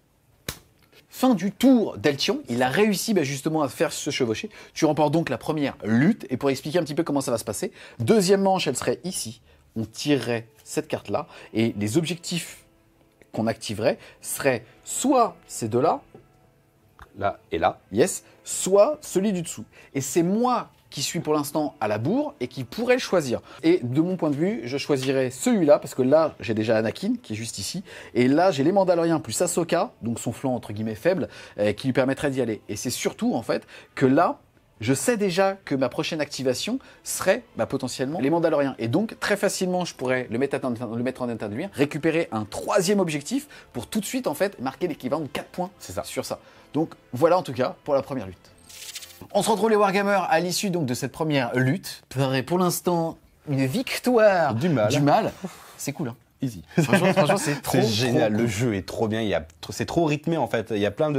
Fin du tour d'Eltion, il a réussi justement à faire se chevaucher. Tu remportes donc la première lutte. Et pour expliquer un petit peu comment ça va se passer, deuxième manche, elle serait ici. On tirerait cette carte-là. Et les objectifs qu'on activerait seraient soit ces deux-là, Là et là. yes, soit celui du dessous. Et c'est moi qui suis pour l'instant à la bourre et qui pourrait le choisir. Et de mon point de vue, je choisirais celui-là, parce que là, j'ai déjà Anakin, qui est juste ici, et là, j'ai les Mandaloriens plus Ahsoka, donc son flanc entre guillemets faible, qui lui permettrait d'y aller. Et c'est surtout, en fait, que là, je sais déjà que ma prochaine activation serait potentiellement les Mandaloriens. Et donc, très facilement, je pourrais le mettre en interne de lumière, récupérer un troisième objectif pour tout de suite, en fait, marquer l'équivalent de 4 points C'est ça. sur ça. Donc, voilà en tout cas pour la première lutte. On se retrouve les Wargamers à l'issue donc de cette première lutte. Pour l'instant, une victoire Du mal. C'est cool, hein. Easy. Franchement, c'est trop C'est génial, trop le cool. jeu est trop bien, c'est trop rythmé en fait, il y a plein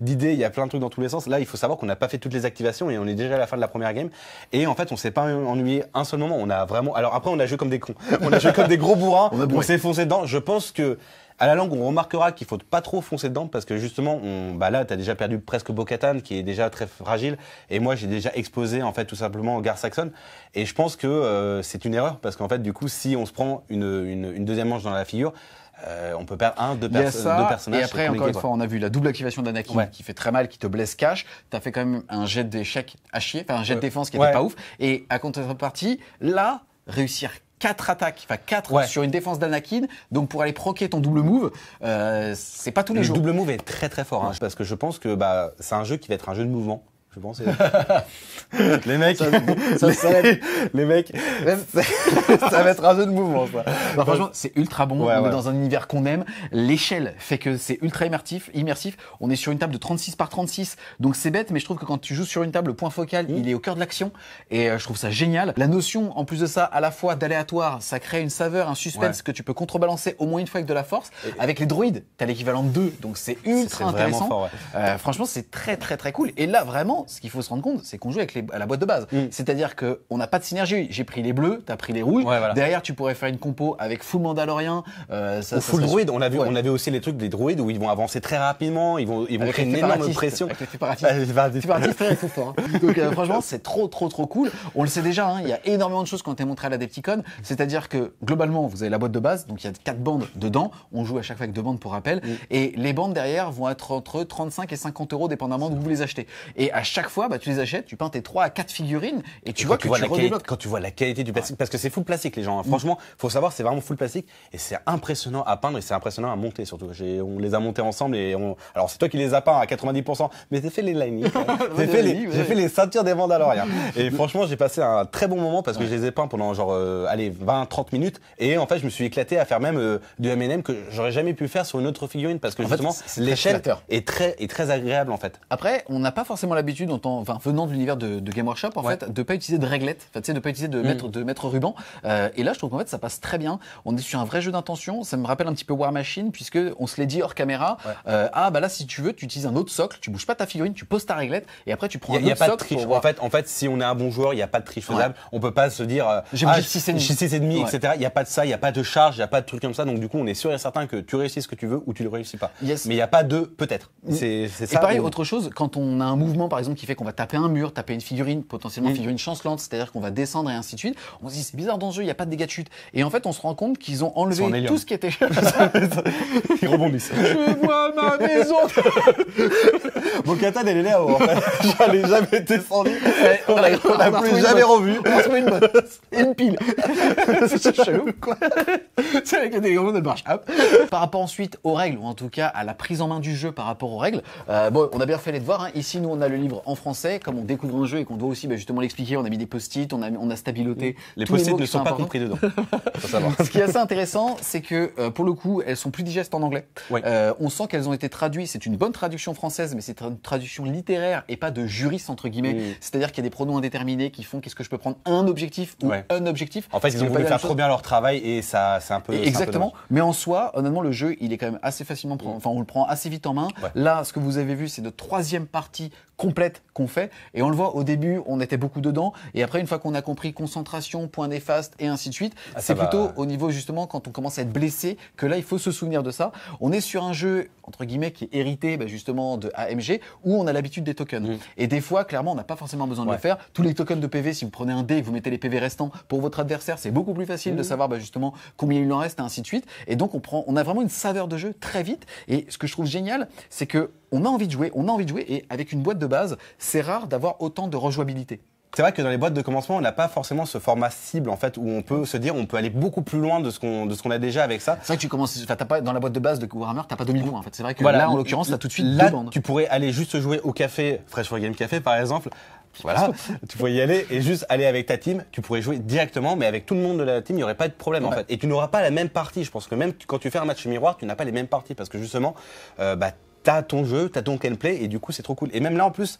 d'idées, il y a plein de trucs dans tous les sens. Là, il faut savoir qu'on n'a pas fait toutes les activations et on est déjà à la fin de la première game. Et en fait, on s'est pas ennuyé un seul moment, on a vraiment... Alors après, on a joué comme des cons, on a joué comme des gros bourrins, on s'est foncé dedans. Je pense que à la longue, on remarquera qu'il faut pas trop foncer dedans parce que justement, là, t'as déjà perdu presque Bo-Katan qui est déjà très fragile et moi, j'ai déjà explosé en fait tout simplement Gar Saxon. Et je pense que c'est une erreur parce qu'en fait, du coup, si on se prend une deuxième manche dans la figure, on peut perdre deux Il y a ça, personnages. et après, c'est encore compliqué, une fois, on a vu la double activation d'Anakin Ouais. qui fait très mal, qui te blesse cash. T'as fait quand même un jet d'échec à chier, enfin un jet de défense qui Ouais. était pas ouf. Et à contrepartie, là, réussir 4 attaques, enfin 4 Ouais. sur une défense d'Anakin, donc pour aller proquer ton double move, c'est pas tous les Le jours. double move est très très fort hein, parce que je pense que c'est un jeu qui va être un jeu de mouvement. je pense. Les mecs, les mecs, ça va être un jeu de mouvement, ça. Bah, franchement, c'est ultra bon. Ouais, on ouais. est dans un univers qu'on aime. L'échelle fait que c'est ultra immersif. On est sur une table de 36 par 36. Donc c'est bête, mais je trouve que quand tu joues sur une table, le point focal, il est au cœur de l'action. Et je trouve ça génial. La notion, en plus de ça, à la fois d'aléatoire, ça crée une saveur, un suspense que tu peux contrebalancer au moins une fois avec de la force. Avec les droïdes, t'as l'équivalent de 2. Donc c'est ultra intéressant. Fort, ouais. Franchement, c'est très très très cool. Et là, vraiment, ce qu'il faut se rendre compte, c'est qu'on joue avec à la boîte de base. C'est-à-dire qu'on n'a pas de synergie. J'ai pris les bleus, t'as pris les rouges. Ouais, voilà. Derrière, tu pourrais faire une compo avec full Mandalorien. Ou full droïde. On avait aussi les trucs des droïdes où ils vont avancer très rapidement. Ils vont créer une énorme pression. Avec les séparatistes, frère, il faut fort. Hein. Donc franchement, c'est trop cool. On le sait déjà, hein, il y a énormément de choses qui ont été montrées à la Depticon. C'est-à-dire que globalement, vous avez la boîte de base, donc il y a 4 bandes dedans. On joue à chaque fois avec 2 bandes pour rappel. Et les bandes derrière vont être entre 35 et 50 euros dépendamment d'où vous les achetez. Et à chaque fois, tu les achètes, tu peins tes 3 à 4 figurines et tu vois que tu redébloques. Quand tu vois la qualité du plastique, parce que c'est full plastique les gens. Franchement, faut savoir, c'est vraiment full plastique et c'est impressionnant à peindre et c'est impressionnant à monter surtout. On les a montés ensemble et alors c'est toi qui les as peints à 90%, mais j'ai fait les linings, j'ai fait les ceintures des Mandaloriens. Et franchement, j'ai passé un très bon moment parce que je les ai peints pendant genre 20-30 minutes et en fait, je me suis éclaté à faire même du M&M que j'aurais jamais pu faire sur une autre figurine parce que justement l'échelle est très agréable en fait. Après, on n'a pas forcément l'habitude, venant de l'univers de Game Workshop, en fait, de pas utiliser de réglettes, de pas utiliser de mettre ruban. Et là, je trouve qu'en fait, ça passe très bien. On est sur un vrai jeu d'intention. Ça me rappelle un petit peu War Machine, puisque on se l'est dit hors caméra. Là, si tu veux, tu utilises un autre socle, tu bouges pas ta figurine, tu poses ta réglette, et après tu prends un autre socle. Il n'y a pas de triche. En fait, si on est un bon joueur, il n'y a pas de triche faisable. On peut pas se dire j'ai 6,5, etc. Il n'y a pas de ça, il n'y a pas de charge, il n'y a pas de truc comme ça. Donc du coup, on est sûr et certain que tu réussis ce que tu veux ou tu le réussis pas. Mais il n'y a pas de peut-être. C'est ça. Et pareil, autre chose, quand on a un mouvement par exemple qui fait qu'on va taper un mur, taper une figurine, potentiellement figurine chancelante, c'est-à-dire qu'on va descendre et ainsi de suite, on se dit c'est bizarre dans ce jeu, il n'y a pas de dégâts de chute. Et en fait, on se rend compte qu'ils ont enlevé tout ce qui était. Ils rebondissent. Je vois ma maison. Bo-Katan, elle est là-haut. En fait. Je n'ai jamais descendu. On l'a plus jamais revu. On a trouvé une bonne. Et une pile. C'est chelou, quoi. C'est avec les dégradations de marche. Par rapport ensuite aux règles, ou en tout cas à la prise en main du jeu par rapport aux règles, on a bien fait les devoirs. Hein. Ici, nous, on a le livre en français. Comme on découvre un jeu et qu'on doit aussi justement l'expliquer, on a mis des post-it, on a stabiloté. Les post-it ne sont pas compris dedans. Faut savoir. Ce qui est assez intéressant, c'est que pour le coup, elles sont plus digestes en anglais. Oui. On sent qu'elles ont été traduites. C'est une bonne traduction française, mais c'est une traduction littéraire et pas de juriste entre guillemets. C'est-à-dire qu'il y a des pronoms indéterminés qui font qu'est-ce que je peux prendre un objectif ou un objectif. En fait, ils ont voulu faire trop bien leur travail et ça, c'est un peu. Exactement. Mais en soi, honnêtement, le jeu, il est quand même assez facilement. Enfin, on le prend assez vite en main. Ouais. Là, ce que vous avez vu, c'est notre 3e partie complète qu'on fait. Et on le voit au début, on était beaucoup dedans. Et après, une fois qu'on a compris concentration, point néfaste et ainsi de suite, c'est plutôt au niveau justement quand on commence à être blessé que là, il faut se souvenir de ça. On est sur un jeu entre guillemets qui est hérité justement de AMG où on a l'habitude des tokens. Et des fois, clairement, on n'a pas forcément besoin de le faire. Tous les tokens de PV, si vous prenez un dé et que vous mettez les PV restants pour votre adversaire, c'est beaucoup plus facile de savoir justement combien il en reste et ainsi de suite. Et donc, on a vraiment une saveur de jeu très vite. Et ce que je trouve génial, c'est que on a envie de jouer, et avec une boîte de base, c'est rare d'avoir autant de rejouabilité. C'est vrai que dans les boîtes de commencement, on n'a pas forcément ce format cible en fait où on peut se dire on peut aller beaucoup plus loin de ce qu'on a déjà avec ça. C'est vrai que tu commences, t'as pas dans la boîte de base de Warhammer, t'as pas 2000 points en fait. C'est vrai que là en l'occurrence, t'as tout de suite deux bandes. Tu pourrais aller juste jouer au café, Fresh for Game Café par exemple. Voilà, tu pourrais y aller et juste aller avec ta team, tu pourrais jouer directement, mais avec tout le monde de la team, il n'y aurait pas de problème en fait. Et tu n'auras pas la même partie. Je pense que même quand tu fais un match miroir, tu n'as pas les mêmes parties parce que justement, t'as ton jeu, t'as ton gameplay et du coup c'est trop cool. Et même là en plus,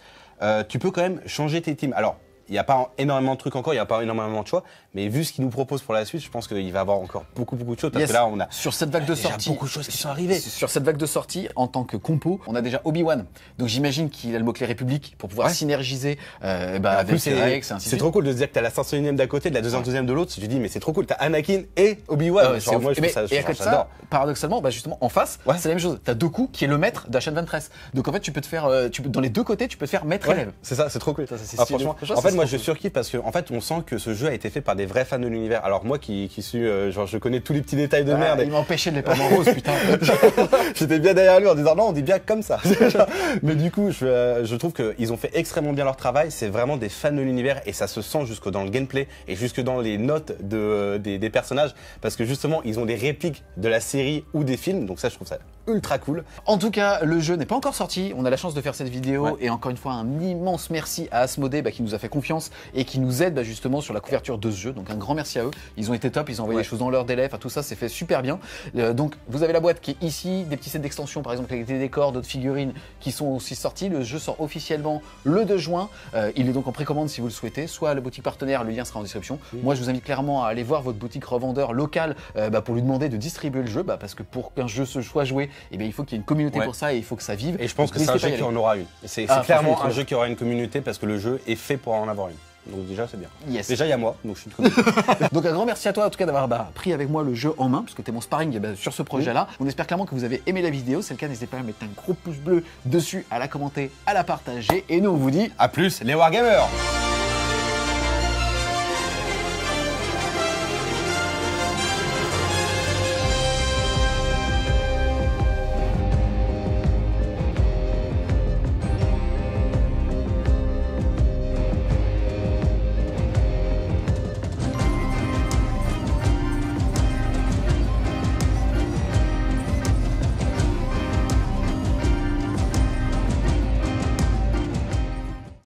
tu peux quand même changer tes teams. Alors, il n'y a pas énormément de trucs encore, il n'y a pas énormément de choix, mais vu ce qu'il nous propose pour la suite, je pense qu'il va y avoir encore beaucoup de choses. Parce que là, on a sur cette vague de sortie, beaucoup de choses qui sont arrivées. Sur cette vague de sortie, en tant que compo, on a déjà Obi-Wan. Donc j'imagine qu'il a le mot-clé République pour pouvoir synergiser avec Rex. C'est trop cool de se dire que tu as la 501e d'un côté, de la 202e de l'autre. Si tu dis, mais c'est trop cool, tu as Anakin et Obi-Wan. Moi, et à côté de ça, paradoxalement, justement, en face, c'est la même chose. Tu as Dooku qui est le maître d'Ashen Ventress. Donc en fait, tu peux te faire, dans les deux côtés, tu peux te faire maître-élève. C'est ça, c'est trop cool. Franchement, en fait, moi je surkiffe parce qu'en fait on sent que ce jeu a été fait par des vrais fans de l'univers. Alors moi qui suis genre je connais tous les petits détails de merde. Il m'a empêché de les prendre en rose, putain. J'étais bien derrière lui en disant non, on dit bien comme ça. Mais du coup, je trouve qu'ils ont fait extrêmement bien leur travail. C'est vraiment des fans de l'univers et ça se sent jusque dans le gameplay et jusque dans les notes des personnages parce que justement ils ont des répliques de la série ou des films. Donc ça, je trouve ça ultra cool. En tout cas, le jeu n'est pas encore sorti. On a la chance de faire cette vidéo et encore une fois un immense merci à Asmodée qui nous a fait confiance et qui nous aide justement sur la couverture de ce jeu. Donc un grand merci à eux. Ils ont été top, ils ont envoyé les choses dans leur délai. Enfin tout ça, c'est fait super bien. Donc vous avez la boîte qui est ici, des petits sets d'extension par exemple avec des décors, d'autres figurines qui sont aussi sortis. Le jeu sort officiellement le 2 juin. Il est donc en précommande si vous le souhaitez, soit à la boutique partenaire, le lien sera en description. Moi je vous invite clairement à aller voir votre boutique revendeur local pour lui demander de distribuer le jeu parce que pour qu'un jeu se soit joué, il faut qu'il y ait une communauté pour ça et il faut que ça vive. Et je pense que c'est un jeu qui en aura une. C'est clairement un jeu qui aura une communauté parce que le jeu est fait pour en avoir une. Donc déjà c'est bien. Yes. Déjà il y a moi, donc je suis trop content. Donc un grand merci à toi en tout cas d'avoir pris avec moi le jeu en main, parce que tu es mon sparring sur ce projet-là. On espère clairement que vous avez aimé la vidéo. C'est le cas, n'hésitez pas à mettre un gros pouce bleu dessus, à la commenter, à la partager. Et nous on vous dit à plus les Wargamers.